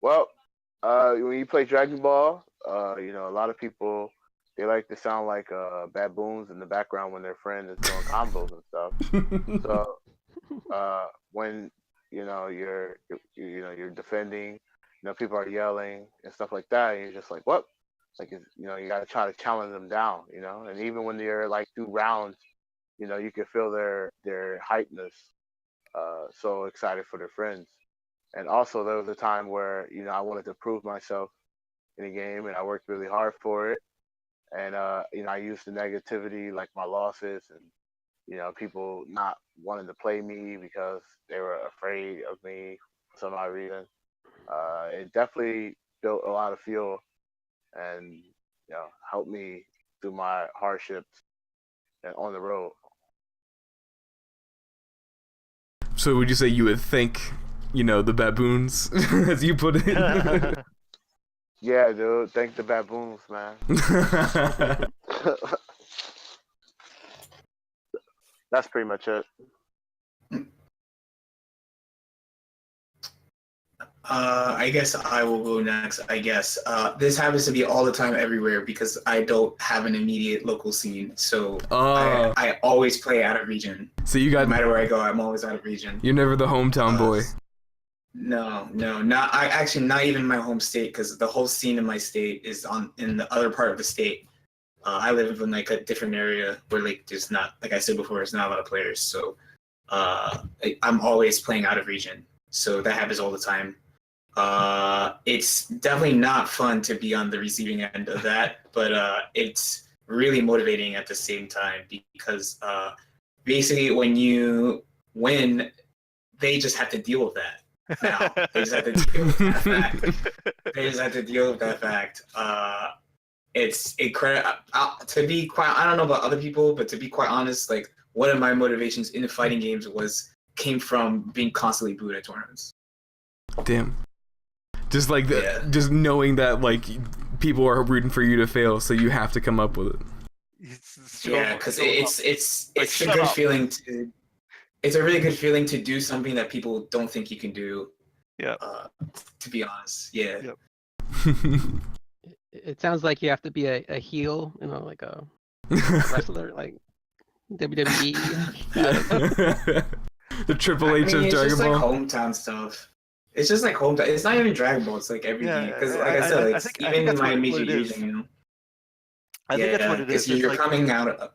when you play Dragon Ball, you know, a lot of people, they like to sound like baboons in the background when their friend is doing combos and stuff. So, when you know you're defending, you know, people are yelling and stuff like that, and you're just like, what? Like, you know, you got to try to challenge them down, you know. And even when they're like through rounds, you know, you can feel their hypeness. So excited for their friends. And also there was a time where, you know, I wanted to prove myself in a game and I worked really hard for it. And you know, I used the negativity like my losses and, you know, people not wanting to play me because they were afraid of me for some odd reason. It definitely built a lot of fuel and, you know, helped me through my hardships and on the road. So would you say you would thank, you know, the baboons, as you put it? Yeah, dude. Thank the baboons, man. That's pretty much it. I guess I will go next. I guess this happens to be all the time everywhere because I don't have an immediate local scene, so I always play out of region. So you got, no matter where I go, I'm always out of region. You're never the hometown boy. No, not not even my home state, because the whole scene in my state is in the other part of the state. I live in like a different area where like there's not, like I said before, there's not a lot of players, so I'm always playing out of region. So that happens all the time. It's definitely not fun to be on the receiving end of that, but it's really motivating at the same time because basically when you win, they just have to deal with that. Now they just have to deal with that fact. They just have to deal with that fact. It's incredible. To be quite, I don't know about other people, but to be quite honest, like one of my motivations in the fighting games came from being constantly booed at tournaments. Damn. Just like just knowing that like people are rooting for you to fail, so you have to come up with it. Yeah, because it's a good feeling to. It's a really good feeling to do something that people don't think you can do. Yeah. To be honest, yeah. Yep. It sounds like you have to be a heel, you know, like a wrestler, like WWE. The Triple H of Dragon Ball. It's just like hometown stuff. It's just like hometown. It's not even Dragon Ball. It's like everything. Because like I said, like, even in my major region, you know. I think that's what it is. You're like, coming out.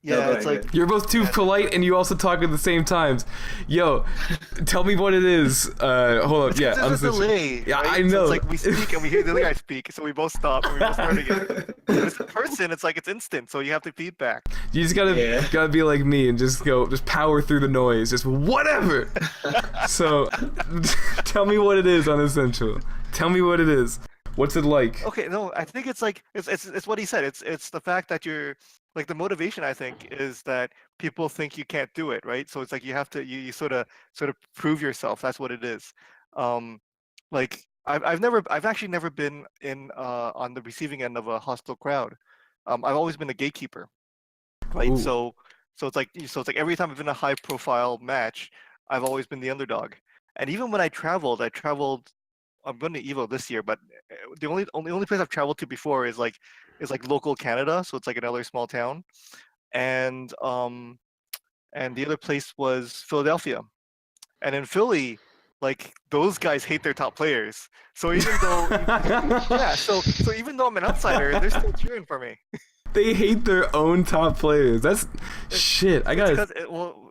Yeah, it's like you're both too polite and you also talk at the same times. Yo, tell me what it is. Hold up. Yeah, there's a delay. Yeah, right? I know. So it's like we speak and we hear the other guy speak, so we both stop and we both start again. This person, it's like it's instant, so you have to feedback. You just gotta be like me and just power through the noise, just whatever. So, tell me what it is, Unessential. Tell me what it is. What's it like? Okay, no, I think it's like it's what he said. It's the fact that you're like the motivation. I think is that people think you can't do it, right? So it's like you have to you sort of prove yourself. That's what it is. Like I've actually never been in on the receiving end of a hostile crowd. I've always been a gatekeeper, right? Ooh. So it's like every time I've been in a high profile match, I've always been the underdog. And even when I traveled. I'm going to Evo this year, but the only place I've traveled to before is like local Canada, so it's like another small town, and the other place was Philadelphia, and in Philly, like those guys hate their top players. So even though so even though I'm an outsider, they're still cheering for me. They hate their own top players. That's shit. I got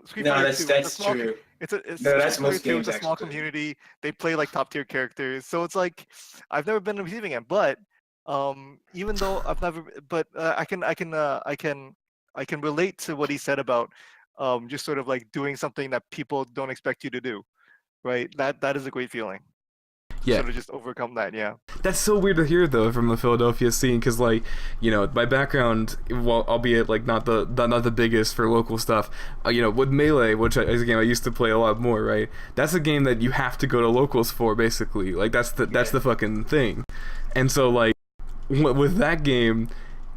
Street No, Fighter that's 2, it's a small, true. It's No, that's Street Fighter most 2, games, it's a small actually. community. They play like top tier characters, so it's like I've never been receiving it. But even though I've never, but I can relate to what he said about just sort of like doing something that people don't expect you to do, right? That is a great feeling. Yeah. Sort of just overcome that, yeah. That's so weird to hear though from the Philadelphia scene, because like, you know, my background, well, albeit like not the biggest for local stuff, you know, with Melee, which is a game I used to play a lot more, right? That's a game that you have to go to locals for, basically. Like that's the fucking thing. And so like with that game,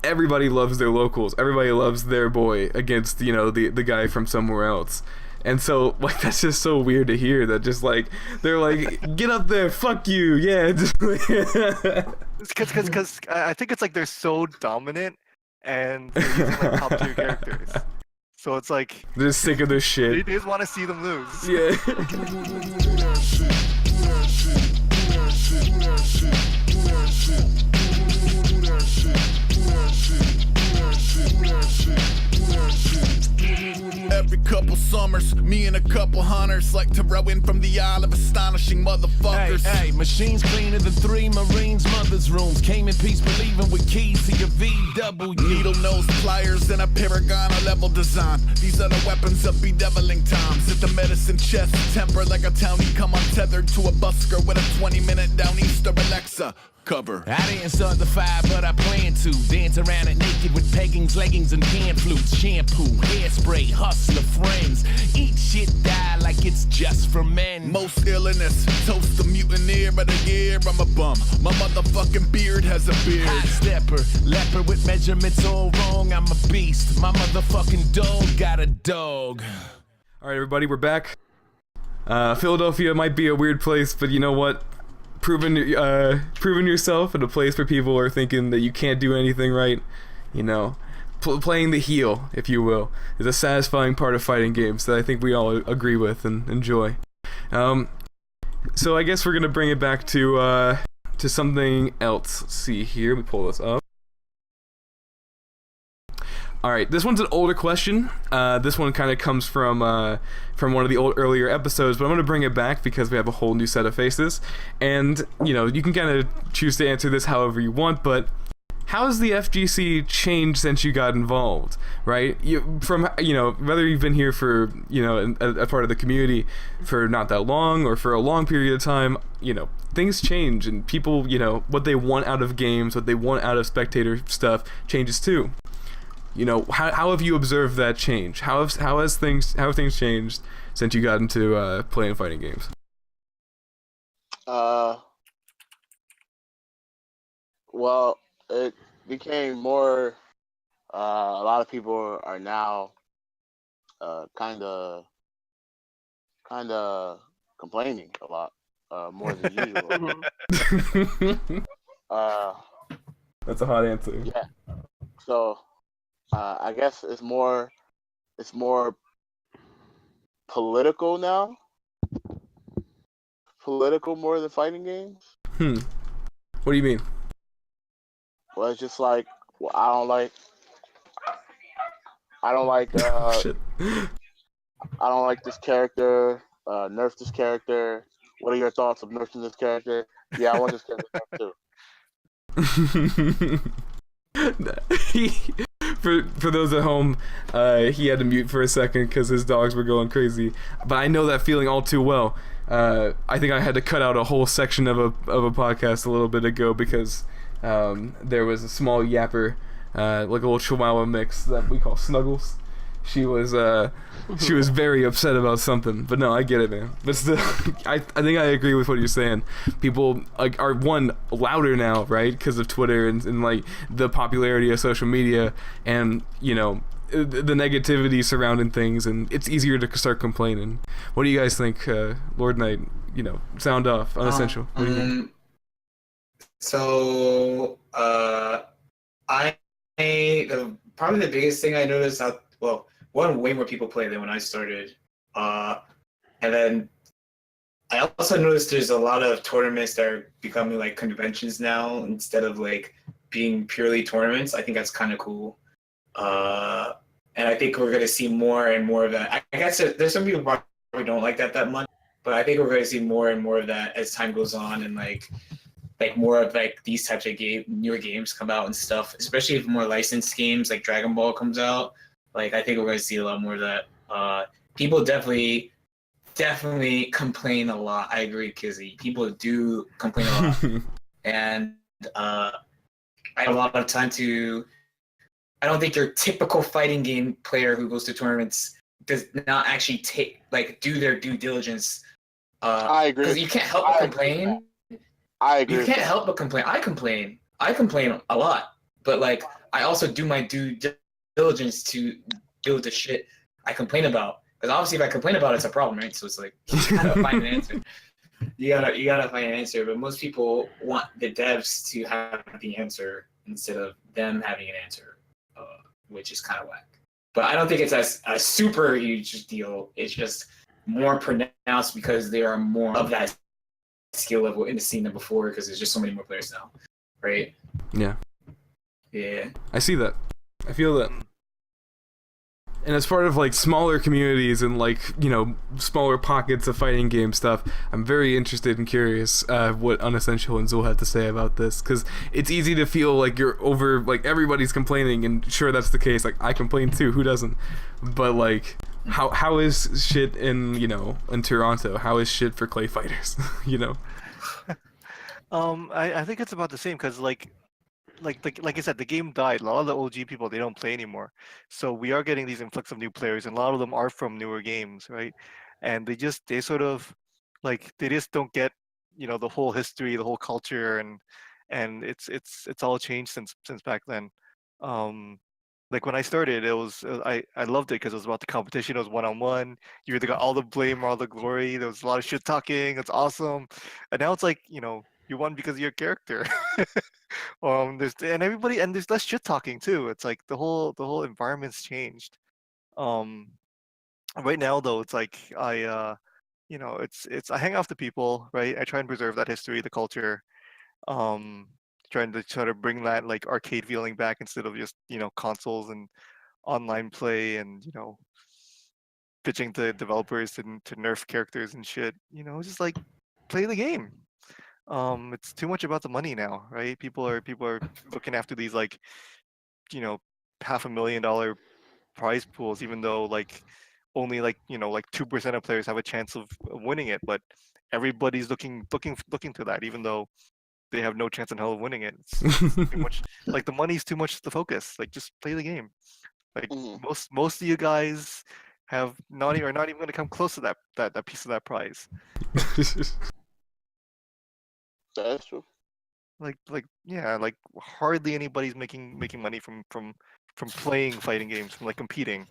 everybody loves their locals. Everybody loves their boy against, you know, the guy from somewhere else. And so, like, that's just so weird to hear that just, like, they're like, get up there, fuck you, yeah. Because I think it's like they're so dominant and they're using like top tier characters. So it's like... They're just sick of their shit. They just want to see them lose. Yeah. Every couple summers, me and a couple hunters like to row in from the Isle of Astonishing Motherfuckers. Hey, machines cleaner than 3 Marines' mother's rooms. Came in peace, believing with keys to your VW. Needle nose pliers and a Paragon level design. These are the weapons of bedeviling times. At the medicine chest, temper like a townie. Come untethered to a busker with a 20-minute down Easter Alexa cover. I didn't start the fire, but I plan to dance around it naked with peggings, leggings, and pan flutes. Shampoo, hairspray, hustler friends. Eat shit, die like it's just for men. Most illness, toast the mutineer of the year. I'm a bum. My motherfucking beard has a beard. Hot stepper, leopard with measurements all wrong. I'm a beast. My motherfucking dog got a dog. All right, everybody, we're back. Philadelphia might be a weird place, but you know what? Proving yourself in a place where people are thinking that you can't do anything right, you know, playing the heel, if you will, is a satisfying part of fighting games that I think we all agree with and enjoy. So I guess we're gonna bring it back to something else. Let's see here. Let me pull this up. All right, this one's an older question. This one kind of comes from one of the earlier episodes, but I'm going to bring it back because we have a whole new set of faces. And, you know, you can kind of choose to answer this however you want, but how has the FGC changed since you got involved, right? Whether you've been here for, you know, a part of the community for not that long or for a long period of time, you know, things change and people, you know, what they want out of games, what they want out of spectator stuff changes too. You know, how have you observed that change? How have things changed since you got into playing fighting games? Well, it became more. A lot of people are now kind of complaining a lot more than usual. That's a hot answer. Yeah. So. I guess it's more political now. Political more than fighting games. What do you mean? Well, it's just like, well, I don't like Shit. I don't like this character. Nerf this character. What are your thoughts of nerfing this character? Yeah, I want this character too. For those at home, he had to mute for a second because his dogs were going crazy. But I know that feeling all too well. I think I had to cut out a whole section of a podcast a little bit ago because there was a small yapper, like a little Chihuahua mix that we call Snuggles. She was very upset about something, but no, I get it, man. But still, I think I agree with what you're saying. People like are louder now, right? Because of Twitter and like the popularity of social media, and you know the negativity surrounding things, and it's easier to start complaining. What do you guys think, Lord Knight? You know, sound off, Unessential. What do you think? So probably the biggest thing I noticed way more people play than when I started. And then I also noticed there's a lot of tournaments that are becoming like conventions now instead of like being purely tournaments. I think that's kind of cool. And I think we're going to see more and more of that. I guess there's some people who probably don't like that much, but I think we're going to see more and more of that as time goes on, and like more of like these types of newer games come out and stuff, especially if more licensed games like Dragon Ball comes out. Like I think we're going to see a lot more of that. People definitely complain a lot. I agree, Kizzy. People do complain a lot. And I have a lot of time to. I don't think your typical fighting game player who goes to tournaments does not actually do their due diligence. I agree. Because you can't help but complain. I agree. You can't help but complain. I complain a lot. But like, I also do my due diligence to deal with the shit I complain about. Because obviously, if I complain about it, it's a problem, right? So it's like you gotta find an answer. You gotta find an answer. But most people want the devs to have the answer instead of them having an answer. Which is kind of whack. But I don't think it's a super huge deal. It's just more pronounced because there are more of that skill level in the scene than before because there's just so many more players now, right? Yeah. Yeah. I see that. I feel that. And as part of like smaller communities and like, you know, smaller pockets of fighting game stuff, I'm very interested and curious what Unessential and Zool have to say about this, because it's easy to feel like you're over, like everybody's complaining, and sure, that's the case. Like I complain too, who doesn't? But like, how is shit in, you know, in Toronto? How is shit for clay fighters? You know? I think it's about the same because like I said, the game died. A lot of the OG people, they don't play anymore. So we are getting these influx of new players, and a lot of them are from newer games, right? And they sort of like they just don't get, you know, the whole history, the whole culture, and it's all changed since back then. Like when I started, it was I loved it because it was about the competition. It was one-on-one. You either got all the blame or all the glory. There was a lot of shit talking. It's awesome. And now it's like, you know, you won because of your character. There's less shit talking too. It's like the whole environment's changed. Um, right now though, it's like you know, it's I hang off the people, right? I try and preserve that history, the culture. Um, trying to try to bring that like arcade feeling back instead of just, you know, consoles and online play and, you know, pitching to developers to nerf characters and shit. You know, just like play the game. It's too much about the money now, right? People are looking after these like, you know, $500,000 prize pools, even though like only like, you know, like 2% of players have a chance of winning it, but everybody's looking to that, even though they have no chance in hell of winning it. It's too much. Like the money's too much the focus. Like just play the game. Like most of you guys are not even going to come close to that piece of that prize. That's true. Like yeah, like hardly anybody's making money from playing fighting games, from like competing,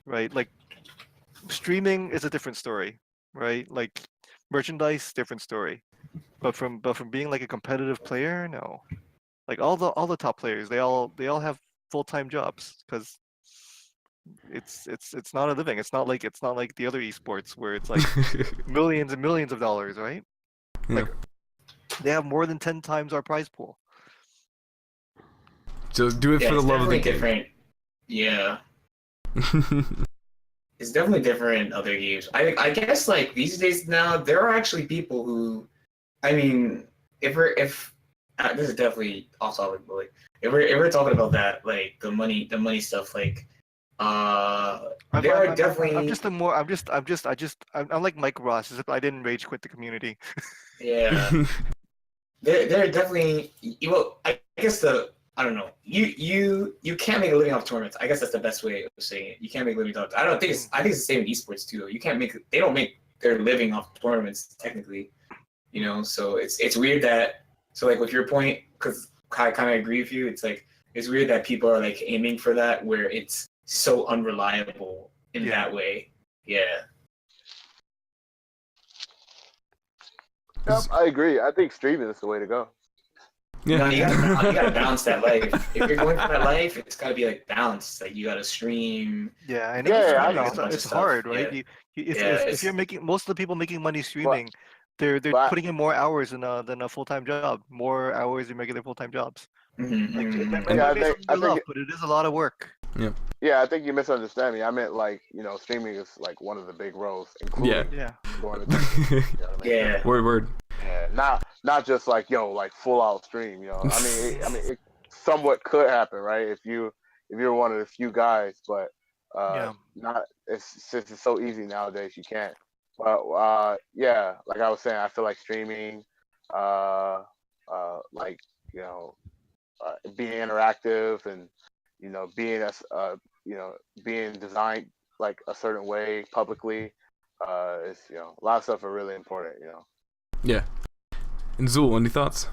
right? Like streaming is a different story, right? Like merchandise, different story. But from being like a competitive player, no. Like all the top players, they all have full-time jobs because it's not a living. It's not like the other esports where it's like millions and millions of dollars, right? Yeah. Like they have more than 10 times our prize pool. Just do it for the love of the game. Different. Yeah. It's definitely different in other games. I guess like these days now there are actually people who, I mean, if this is definitely off topic, but like if we're talking about that, like the money stuff, like there are definitely. I'm like Mike Ross. Except I didn't rage quit the community. Yeah. There are definitely. Well, I guess I don't know. You can't make a living off tournaments. I guess that's the best way of saying it. You can't make a living off. I think it's the same in esports too. They don't make their living off tournaments technically. You know, so it's weird that, so like with your point, because I kind of agree with you. It's like it's weird that people are like aiming for that where it's so unreliable in that way. Yeah. Yep, I agree. I think streaming is the way to go. You know, you gotta balance that life. If you're going for that life, it's gotta be like balanced. Like you gotta stream. Yeah, and it's hard, right? Yeah. If you're making most of the people making money streaming, they're putting in more hours than a full-time job, more hours than regular full-time jobs. Mm-hmm. Like, but it is a lot of work. Yeah. Yeah, I think you misunderstand me. I meant like, you know, streaming is like one of the big roles, including going to you know what I mean? Yeah. Word. Yeah, not just like like full out stream. You know, I mean, it somewhat could happen, right? If you're one of the few guys, but not. It's so easy nowadays. You can't. But yeah, like I was saying, I feel like streaming, like being interactive and being designed like a certain way publicly, is a lot of stuff are really important. Yeah. And Zool, any thoughts?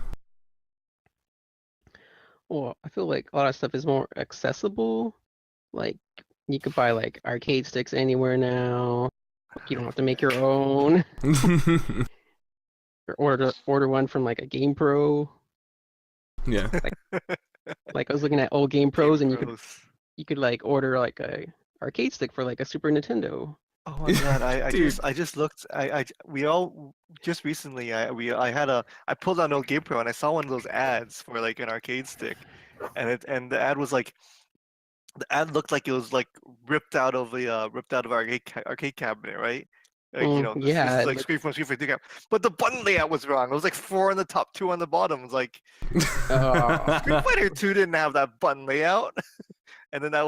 Well, I feel like a lot of stuff is more accessible. Like you could buy like arcade sticks anywhere now. You don't have to make your own. Or order one from like a Game Pro. Yeah. Like I was looking at old Game Pros, and you could like order like a arcade stick for like a Super Nintendo. Oh my god! I just looked. We all just recently. I pulled out an old Game Pro and I saw one of those ads for like an arcade stick, and the ad was like, the ad looked like it was like ripped out of our arcade cabinet, right? Like, this is like Street Fighter 2, but the button layout was wrong. It was like 4 on the top, 2 on the bottom. It was like Street Fighter 2 didn't have that button layout, and then that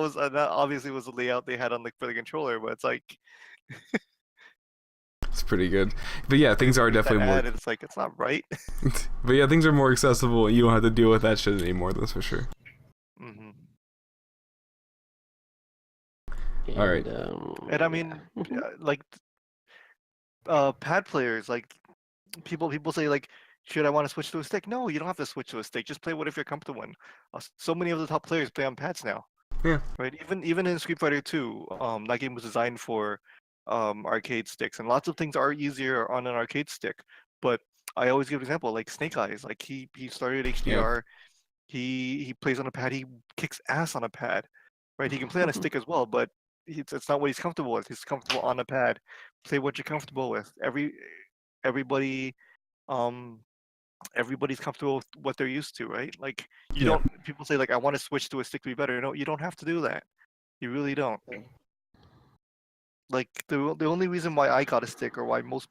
obviously was the layout they had on for the controller. But it's like. It's pretty good, but yeah, things are definitely more. It's like it's not right. But yeah, things are more accessible. You don't have to deal with that shit anymore. That's for sure. Mm-hmm. All right. And I mean, like, pad players, like people say like, should I want to switch to a stick? No, you don't have to switch to a stick. Just play whatever you're comfortable in. So many of the top players play on pads now. Yeah. Right. Even in Street Fighter 2, that game was designed for arcade sticks, and lots of things are easier on an arcade stick. But I always give an example, like Snake Eyes. Like he started HDR. Yeah. He plays on a pad. He kicks ass on a pad. Right. He can play on a stick as well, but it's not what he's comfortable with. He's comfortable on a pad. Play what you're comfortable with. Everybody's comfortable with what they're used to, right? Like people say like, I want to switch to a stick to be better. No, you don't have to do that. You really don't. Like the only reason why I got a stick, or why most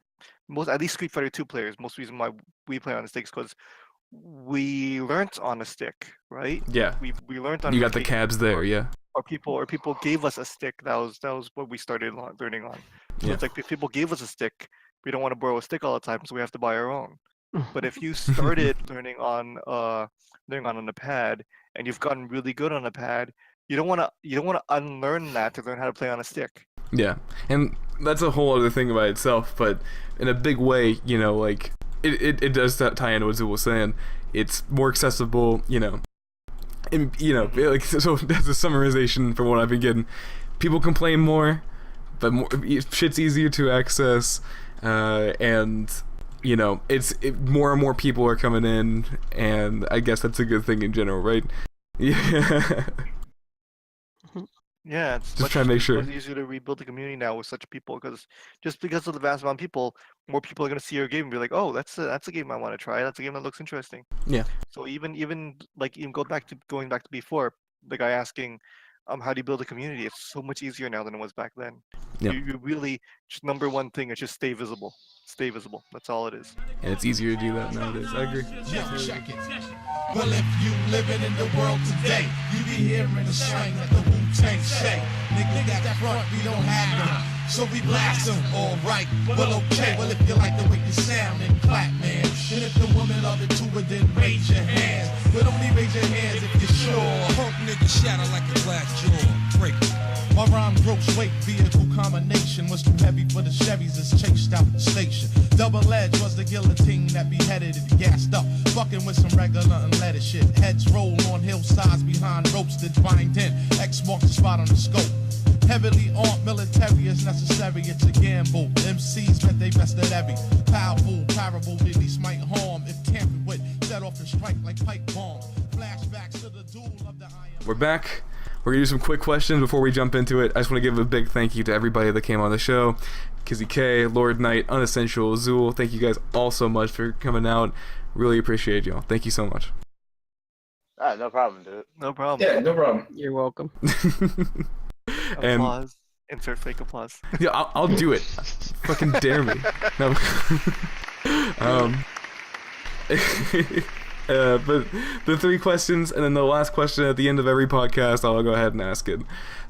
at least Street Fighter 2 players, most reason why we play on a stick is because we learnt on a stick, right? Yeah. We learned on. You got the cabs there, yeah. Or people gave us a stick. That was what we started learning on. So it's like if people gave us a stick, we don't want to borrow a stick all the time, so we have to buy our own. But if you started learning on a pad, and you've gotten really good on a pad, you don't want to unlearn that to learn how to play on a stick. Yeah, and that's a whole other thing by itself. But in a big way, like it does tie into what Zool was saying. It's more accessible, and like, so that's a summarization from what I've been getting. People complain more, but shit's easier to access, and more and more people are coming in, and I guess that's a good thing in general, right? Yeah. Yeah, it's just trying to make sure it's easier to rebuild the community now with such people, because of the vast amount of people, more people are going to see your game and be like, oh, that's a game I want to try. That's a game that looks interesting. Yeah. So even going back to before, the guy asking, how do you build a community? It's so much easier now than it was back then. Yeah. You really, just number one thing is just stay visible. Stay visible. That's all it is. And it's easier to do that nowadays. I agree. Yo, check it. Well, if you living in the world today, you be hearing the slang that the Wu-Tang say. Nigga, that front, we don't have them. So we blast them, alright, well okay. Well, if you like the way you sound, then clap, man. And if the woman love it too, then raise your hands. But only raise your hands if you're sure. Punk nigga shatter like a glass jaw. Break it. My rhyme gross weight vehicle combination was too heavy for the Chevys, it's chased out the station. Double edge was the guillotine that beheaded it, gassed up, fucking with some regular unleaded shit. Heads roll on hillsides behind ropes that bind in. X marks the spot on the scope. Heavily armed military is necessary, it's a gamble. MCs bet they best at every powerful parable, release might harm if tampered with. set off and strike like pipe bomb. Flashbacks to the duel of the iron. We're back. We're gonna do some quick questions before we jump into it. I just want to give a big thank you to everybody that came on the show. KizzieKay, Lord Knight, Unessential, Zool. Thank you guys all so much for coming out. Really appreciate y'all. Thank you so much. No problem, dude. No problem. Yeah, no problem. You're welcome. And Applause. Insert fake applause. yeah, I'll do it. Fucking dare me. No. But the 3 questions, and then the last question at the end of every podcast, I'll go ahead and ask it.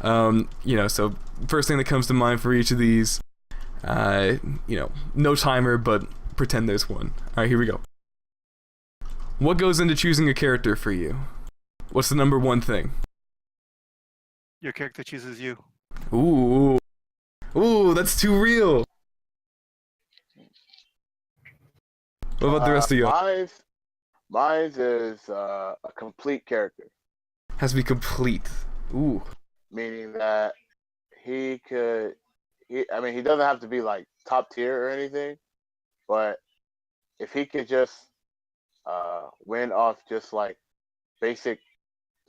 So first thing that comes to mind for each of these, no timer, but pretend there's one. All right, here we go. What goes into choosing a character for you? What's the number one thing? Your character chooses you. Ooh, that's too real. What about the rest of y'all? Mine is a complete character. Has to be complete. Ooh. Meaning that he doesn't have to be like top tier or anything, but if he could just win off just like basic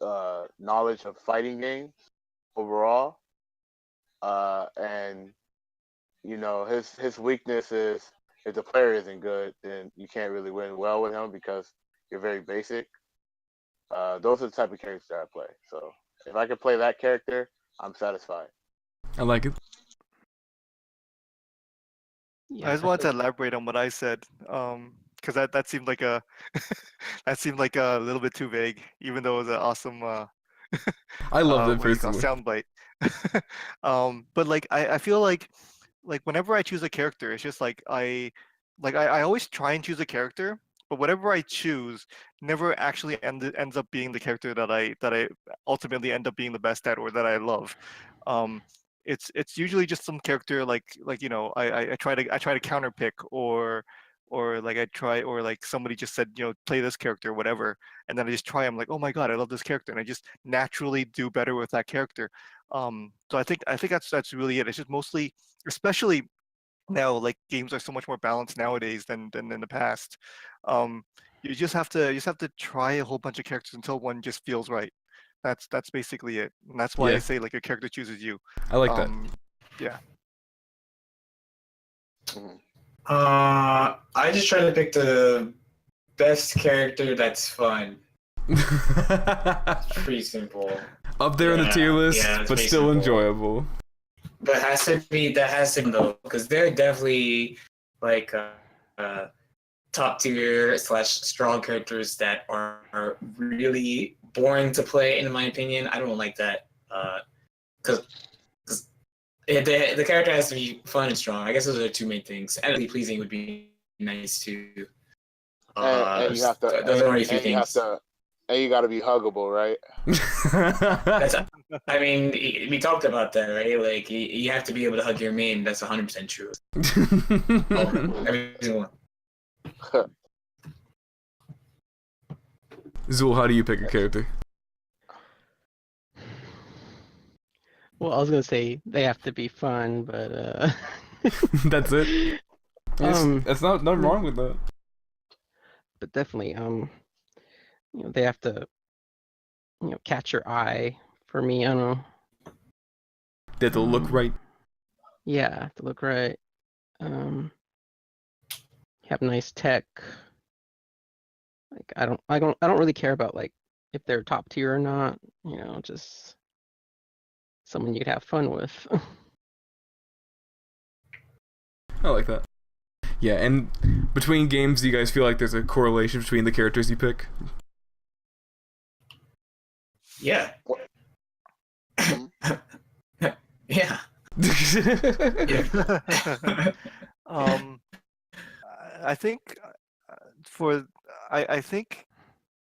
knowledge of fighting games overall, and his weakness is if the player isn't good, then you can't really win well with him because you're very basic. Those are the type of characters that I play. So if I could play that character, I'm satisfied. I like it. Yeah, I just wanted to elaborate on what I said, because that seemed like a little bit too vague, even though it was an awesome. I loved it what do you call personally. soundbite. But like I feel like whenever I choose a character, it's just like I always try and choose a character, but whatever I choose never actually ends up being the character that I ultimately end up being the best at or that I love. It's usually just some character I try to counterpick or like somebody just said, play this character, whatever, and then I just try. I'm like, oh my god, I love this character, and I just naturally do better with that character. So I think that's really it. It's just mostly, especially now, like games are so much more balanced nowadays than in the past. You just have to try a whole bunch of characters until one just feels right. That's basically it, and that's why I say like your character chooses you. I like that. Yeah. I just try to pick the best character that's fun. It's pretty simple. Up there on the tier list, but still simple. Enjoyable. But that has to be though, because they're definitely like top tier / strong characters that are really boring to play, in my opinion. I don't like that, because the character has to be fun and strong. I guess those are the 2 main things. And really pleasing would be nice too. And you have to. Those are only a few things. And you got to be huggable, right? We talked about that, right? Like, you have to be able to hug your main. That's 100% true. Every single one. Zool, how do you pick a character? Well, I was gonna say they have to be fun, but That's it. That's not nothing wrong with that. but definitely they have to catch your eye. For me, I don't know. They have to look right. Yeah, to look right. Have nice tech. Like I don't really care about like if they're top tier or not. Just someone you could have fun with. I like that. Yeah, and between games, do you guys feel like there's a correlation between the characters you pick? Yeah. Yeah. I think I think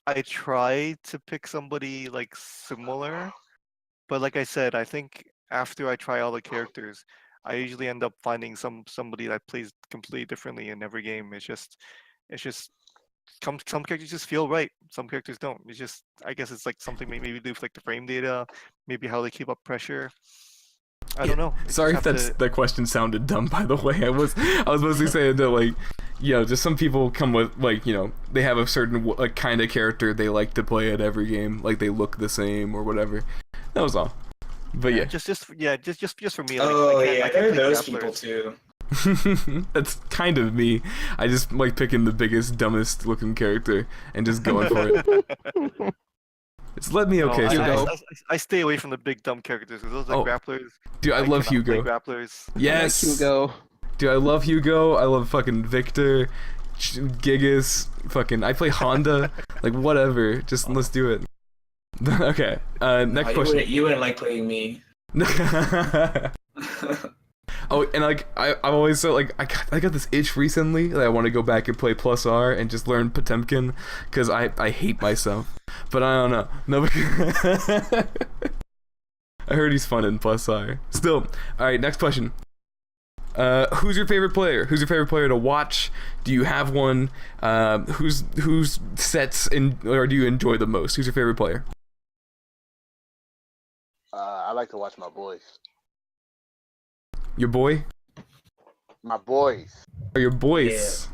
I try to pick somebody like similar, but like I said, I think after I try all the characters, I usually end up finding somebody that plays completely differently in every game. It's just some characters just feel right, some characters don't. It's just, I guess it's like something maybe do with like the frame data, maybe how they keep up pressure. I don't know. Sorry if that question sounded dumb, by the way. I was mostly saying that, like, just some people come with like they have a certain kind of character they like to play at every game, like they look the same or whatever. That was all. But yeah, just for me. Like, Oh I yeah, can't there are play those grapplers. people too. that's kind of me. I just like picking the biggest, dumbest looking character and just going for it. It's let me okay. No, I stay away from the big dumb characters because those are grapplers. Dude, I love cannot play Hugo. grapplers. Yes, I like Hugo. Dude, I love Hugo. I love fucking Victor, Gigas. Fucking, I play Honda. Like whatever. Just let's do it. Okay. Next question. You wouldn't like playing me. Oh, and like I've always said, like I got this itch recently that I want to go back and play Plus R and just learn Potemkin because I hate myself, but I don't know. No, I heard he's fun in Plus R. Still, all right. Next question. Who's your favorite player? Who's your favorite player to watch? Do you have one? Who's sets in or do you enjoy the most? Who's your favorite player? I like to watch my boys. Your boy? My boys. Or your boys?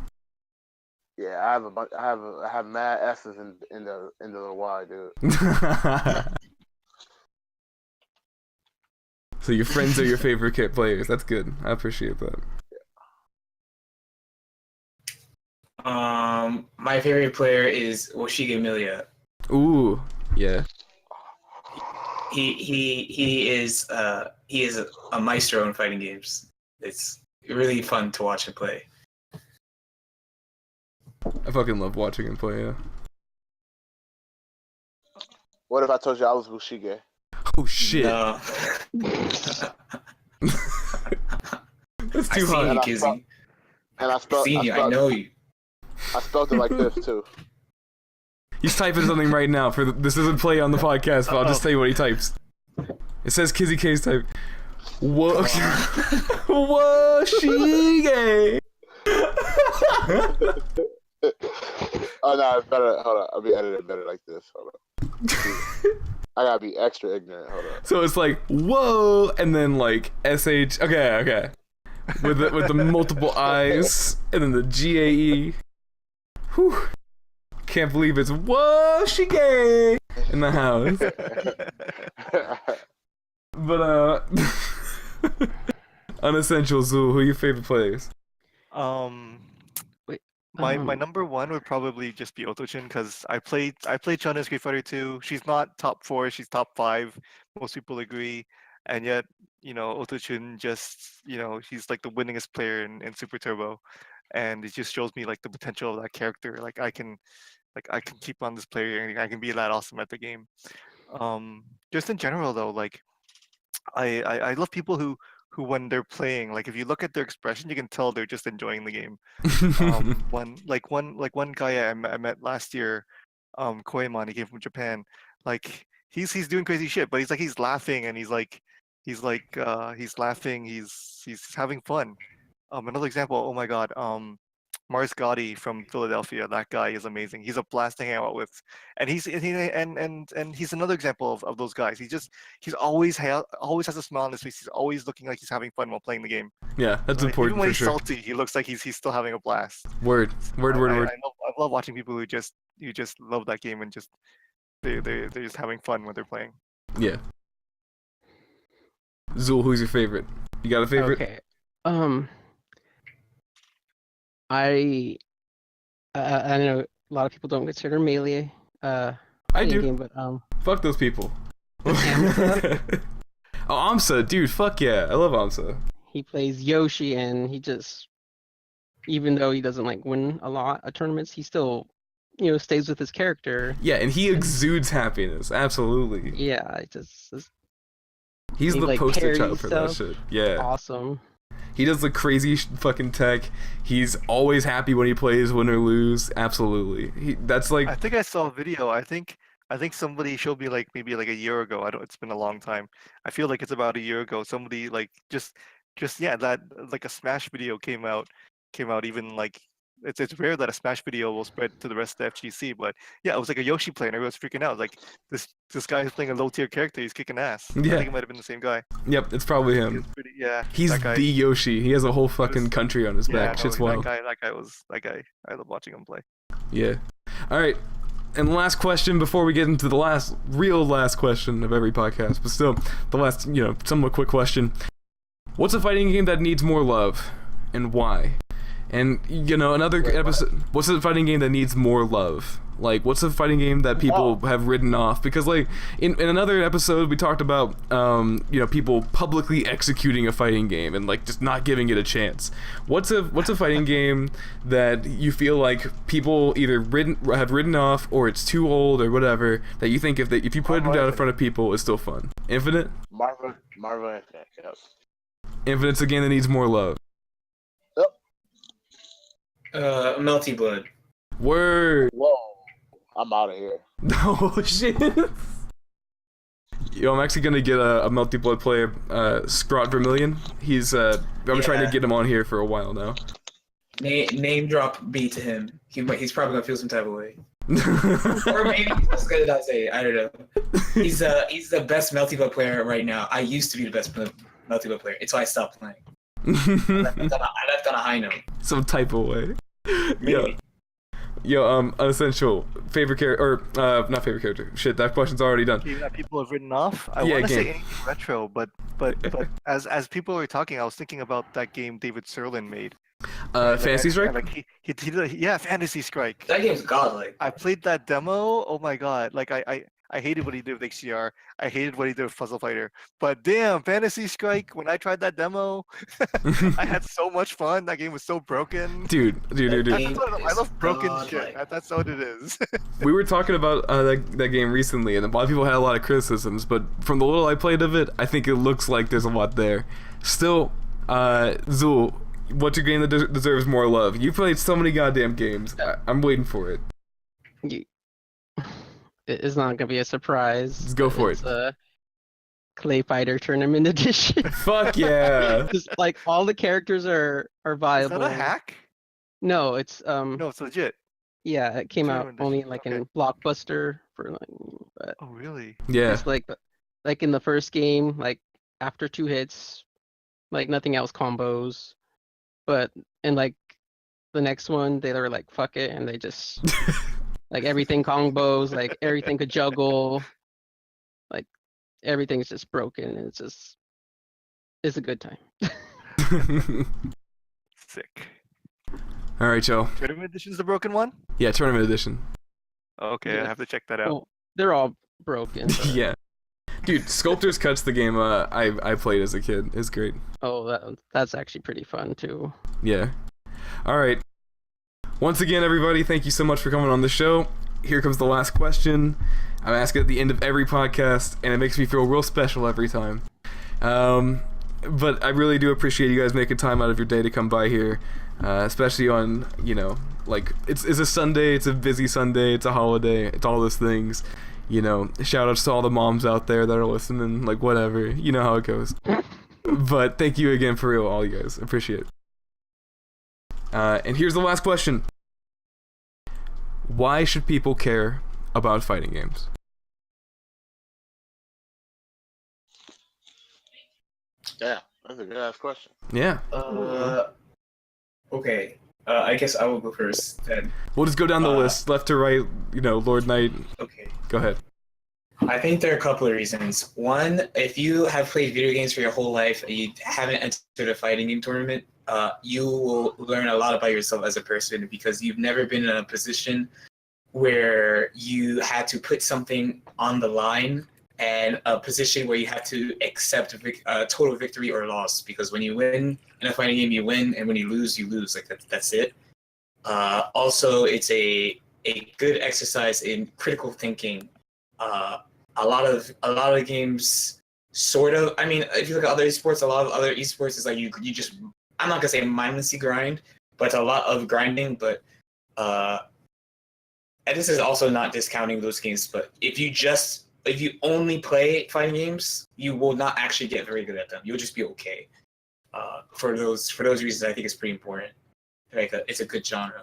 Yeah, I have a bunch. I have mad S's in the Y, dude. So your friends are your favorite kit players. That's good. I appreciate that. My favorite player is Washiga Emilia. Ooh, yeah. He is a maestro in fighting games. It's really fun to watch him play. I fucking love watching him play. Yeah. What if I told you I was Bushiga? Oh shit. No. That's too hot. I see you, Kizzy. And I know you. I spelled it like this too. He's typing something right now. This doesn't play on the podcast, but I'll just tell you what he types. It says KizzieKay's type. Whoa, Washige. Oh no, it's better. Hold on, I'll be edited better like this. Hold on. I gotta be extra ignorant. Hold on. So it's like whoa, and then like sh. Okay. With the multiple I's, and then the GAE. Whew. Can't believe it's Washige in the house. But Unessential, Zool, who are your favorite players? My number one would probably just be Otochin because I played Chun in Street Fighter 2. She's not top 4, she's top 5. Most people agree, and yet Otochin just she's like the winningest player in Super Turbo, and it just shows me like the potential of that character. Like I can keep on this player and I can be that awesome at the game. Just in general though, like I love people who when they're playing, like if you look at their expression, you can tell they're just enjoying the game. One guy I met last year, Koeman, he came from Japan. Like he's doing crazy shit, but he's laughing and he's laughing, he's having fun. Another example, oh my god, Mars Gotti from Philadelphia. That guy is amazing. He's a blast to hang out with, and he's another example of those guys. He's always has a smile on his face. He's always looking like he's having fun while playing the game. Yeah, that's important. Even when for he's sure. salty, he looks like he's still having a blast. Word. I love watching people who just love that game and just they're just having fun when they're playing. Yeah. Zool, who's your favorite? You got a favorite? Okay. I know a lot of people don't consider Melee I do. game, but Fuck those people. Oh, Amsa, dude, fuck yeah. I love Amsa. he plays Yoshi, and he just, even though he doesn't like win a lot of tournaments, he still stays with his character. Yeah, and he exudes happiness. Absolutely. Yeah, He's he, the like, poster parries child for that stuff. shit. Yeah. Awesome. He does the crazy fucking tech. He's always happy when he plays, win or lose. Absolutely. That's like. I think I saw a video. I think somebody showed me like maybe like a year ago. It's been a long time. I feel like it's about a year ago. Somebody like just that like a Smash video came out even like it's rare that a Smash video will spread to the rest of the FGC. But yeah, it was like a Yoshi player, and everyone's freaking out. Like this guy who's playing a low tier character, he's kicking ass. I Yeah. think it might have been the same guy. Yep, it's probably him. Yeah, He's that guy. the Yoshi. He has a whole fucking country on his Yeah, back. no, Shit's wild. that guy. I love watching him play. Yeah. All right. And last question before we get into the last question of every podcast, but still the last, somewhat quick question. What's a fighting game that needs more love, and why? And another episode. What's a fighting game that needs more love? Like, what's a fighting game that people have written off? Because, like, in another episode, we talked about, people publicly executing a fighting game and, like, just not giving it a chance. What's a fighting game that you feel like people either have written off, or it's too old, or whatever, that you think if you put it down in front of people, it's still fun? Infinite? Marvel Infinite, yep. Infinite's a game that needs more love. Melty Blood. Word. Whoa. I'm out of here. Oh shit. Yo, I'm actually gonna get a Melty Blood player, Scrot Vermillion. He's I'm trying to get him on here for a while now. Name drop B to him. He's probably gonna feel some type of way. Or maybe he's just good at say. I don't know. He's the best Melty Blood player right now. I used to be the best Melty Blood player until I stopped playing. I left on a high note. Some type of way. Maybe. Yo, Unessential, favorite character, or not favorite character. Shit, that question's already done. Game that people have written off. I want to say anything retro, but as people were talking, I was thinking about that game David Serlin made. Fantasy Strike? Like he Fantasy Strike. That game's godlike. I played that demo. Oh my god! Like I hated what he did with HDR. I hated what he did with Puzzle Fighter. But damn, Fantasy Strike, when I tried that demo, I had so much fun. That game was so broken. Dude. I love broken shit. That's what it is. We were talking about that game recently, and a lot of people had a lot of criticisms, but from the little I played of it, I think it looks like there's a lot there. Still, Zool, what's your game that deserves more love? You played so many goddamn games. I'm waiting for it. It's not gonna be a surprise. Let's go for it. Clay Fighter Tournament Edition. Fuck yeah! Just, like, all the characters are viable. Is that a hack? No, it's No, it's legit. Yeah, it came out Tournament only Edition, like okay. in Blockbuster for but Oh really? Yeah. it's like in the first game, like after 2 hits, like nothing else combos. But in like the next one, they were like, fuck it, and they just like everything combos, like everything could juggle, like everything's just broken. And it's a good time. Sick. All right, Joe. Tournament Edition's the broken one? Yeah, Tournament Edition. Okay, Yeah. I have to check that out. Well, they're all broken. but- Yeah. Dude, Sculptor's Cut's the game I played as a kid. It's great. Oh, that's actually pretty fun too. Yeah. All right. Once again, everybody, thank you so much for coming on the show. Here comes the last question. I ask it at the end of every podcast, and it makes me feel real special every time. But I really do appreciate you guys making time out of your day to come by here, especially on, like, it's a Sunday, it's a busy Sunday, it's a holiday, it's all those things. Shout outs to all the moms out there that are listening, like, whatever. You know how it goes. But thank you again for real, all you guys. Appreciate it. And here's the last question. Why should people care about fighting games? Yeah, that's a good ass question. Yeah. Okay. I guess I will go first then. We'll just go down the list, left to right, Lord Knight. Okay. Go ahead. I think there are a couple of reasons. One, if you have played video games for your whole life and you haven't entered a fighting game tournament, you will learn a lot about yourself as a person because you've never been in a position where you had to put something on the line and a position where you have to accept total victory or loss. Because when you win in a fighting game, you win, and when you lose, you lose. Like that's it. Also, it's a good exercise in critical thinking. A lot of games sort of. I mean, if you look at other esports, a lot of other esports is like you just. I'm not gonna say mindlessly grind, but it's a lot of grinding. But and this is also not discounting those games. But if you only play fighting games, you will not actually get very good at them. You'll just be okay. For those reasons, I think it's pretty important. like it's a good genre.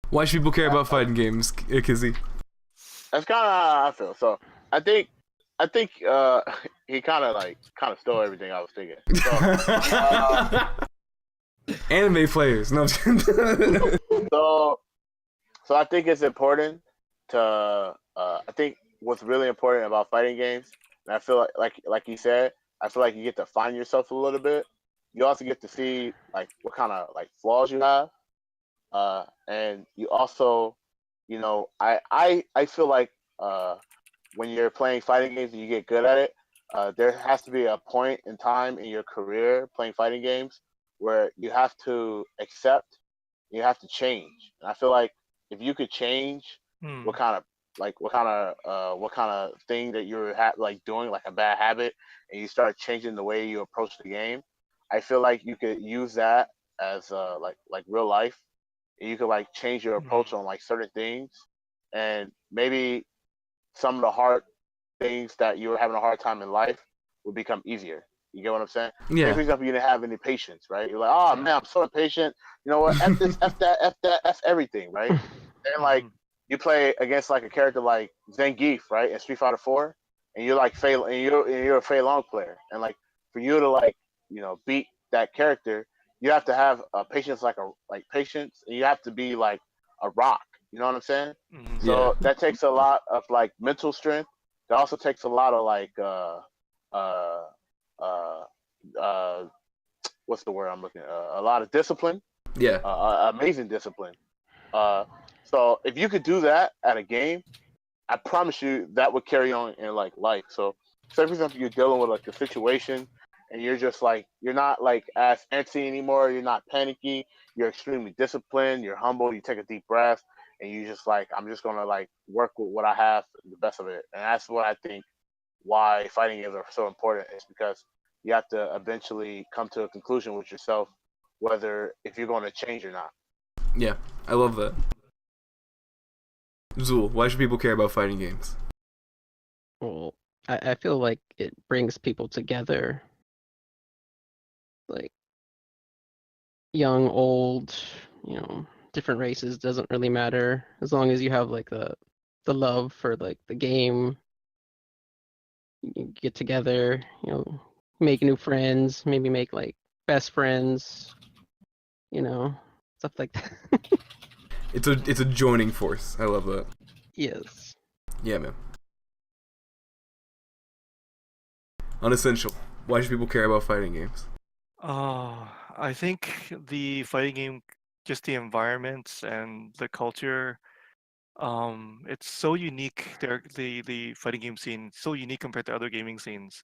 Why should people care about fighting games, Kizzy? That's kind of how I feel. So I think he kind of stole everything I was thinking. So, Anime players. No. so I think it's important to. I think what's really important about fighting games, and I feel like you said, I feel like you get to find yourself a little bit. You also get to see like what kind of like flaws you have, and you also, I feel like when you're playing fighting games and you get good at it, there has to be a point in time in your career playing fighting games where you have to accept, you have to change. And I feel like if you could change what kind of thing that you're doing, like a bad habit, and you start changing the way you approach the game, I feel like you could use that as like real life. And you could like change your approach on like certain things, and maybe some of the hard things that you were having a hard time in life would become easier. You get what I'm saying? Yeah. Say, for example, you didn't have any patience, right? You're like, oh man, I'm so impatient. You know what? F this, F that, F everything, right? And like you play against like a character like Zangief, right, in Street Fighter 4, and you're like you're a Fei Long player, and like for you to like beat that character, you have to have patience like patience, and you have to be like a rock. You know what I'm saying? So that takes a lot of like mental strength. It also takes a lot of like what's the word I'm looking at? A lot of discipline. Yeah. Amazing discipline. So if you could do that at a game, I promise you that would carry on in like life. So say for example you're dealing with like a situation and you're just like you're not like as antsy anymore, you're not panicky, you're extremely disciplined, you're humble, you take a deep breath, and you just like I'm just gonna like work with what I have, the best of it. And that's what I think why fighting games are so important, is because you have to eventually come to a conclusion with yourself whether if you're going to change or not. Yeah, I love that. Zool, why should people care about fighting games? Well, I feel like it brings people together. Like young, old, different races, doesn't really matter as long as you have like the love for like the game. You get together, make new friends, maybe make like best friends, stuff like that. It's a joining force. I love that. Yes. Yeah, man. Unessential. Why should people care about fighting games? I think the fighting game, just the environments and the culture, it's so unique. The fighting game scene so unique compared to other gaming scenes.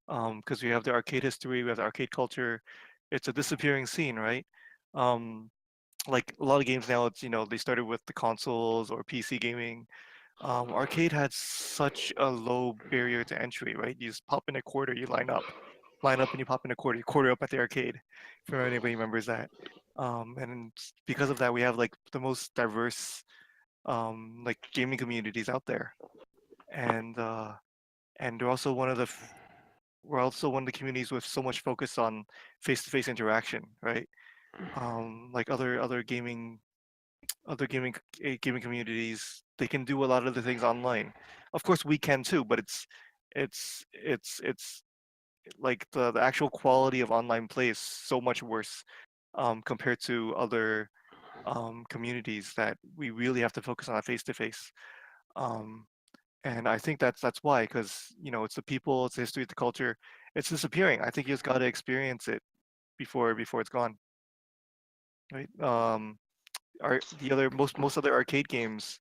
Because we have the arcade history, we have the arcade culture. It's a disappearing scene, right? Like a lot of games now, it's they started with the consoles or PC gaming. Arcade had such a low barrier to entry, right? You just pop in a quarter, you line up and you pop in a quarter, you quarter up at the arcade, if anybody remembers that. And because of that, we have like the most diverse like gaming communities out there, and we're also one of the communities with so much focus on face-to-face interaction, right? Like other gaming communities, they can do a lot of the things online. Of course, we can too, but it's like the actual quality of online play is so much worse compared to other communities that we really have to focus on face to face. And I think that's why, because it's the people, it's the history, the culture, it's disappearing. I think you just got to experience it before it's gone, right? The other most other arcade games,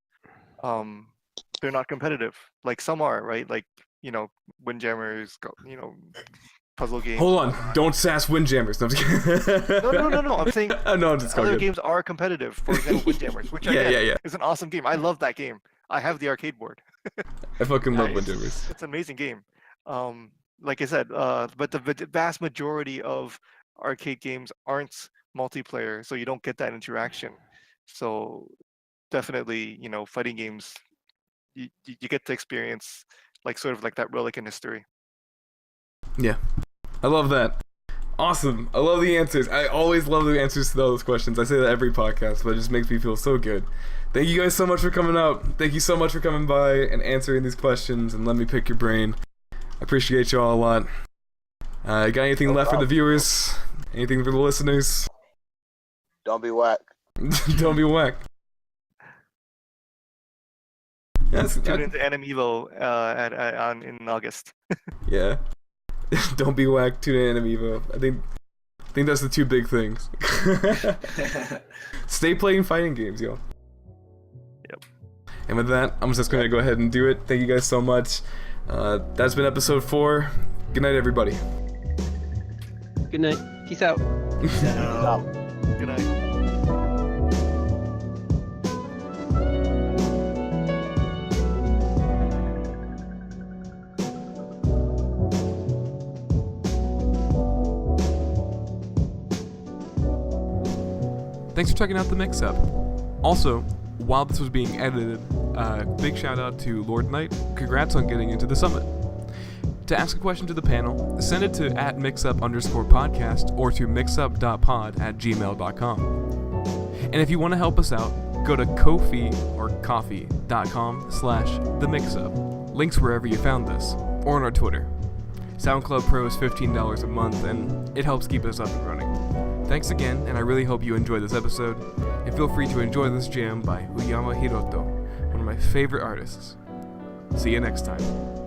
they're not competitive. Like some are, right? Like Windjammers, puzzle games. Hold on, don't sass Windjammers. No, I'm just kidding. No. I'm saying no, I'm just other kidding. games are competitive. For example, Windjammers, which is an awesome game. I love that game. I have the arcade board. I fucking love Windjammers. It's an amazing game. Like I said, but the vast majority of arcade games aren't multiplayer, so you don't get that interaction. So definitely, fighting games, you get to experience like sort of like that relic in history. Yeah, I love that. Awesome. I love the answers. I always love the answers to those questions. I say that every podcast, but it just makes me feel so good. Thank you guys so much for coming out. Thank you so much for coming by and answering these questions and let me pick your brain. I appreciate you all a lot. Got anything left for the viewers? Anything for the listeners? Don't be whack. Don't be whack. Tune into Anime Evo in August. Yeah. Don't be whack. Tune in Anime Evo. I think that's the two big things. Stay playing fighting games, yo. Yep. And with that, I'm just gonna go ahead and do it. Thank you guys so much. That's been episode 4. Good night, everybody. Good night. Peace out. Good night. Thanks for checking out the mix-up. Also, while this was being edited, big shout out to Lord Knight. Congrats on getting into the summit. To ask a question to the panel, send it to @mixup_podcast or to mixup.pod@gmail.com. And if you want to help us out, go to Ko-fi or coffee.com/themixup. Links wherever you found this, or on our Twitter. SoundCloud Pro is $15 a month, and it helps keep us up and running. Thanks again, and I really hope you enjoyed this episode. And feel free to enjoy this jam by Uyama Hiroto, one of my favorite artists. See you next time.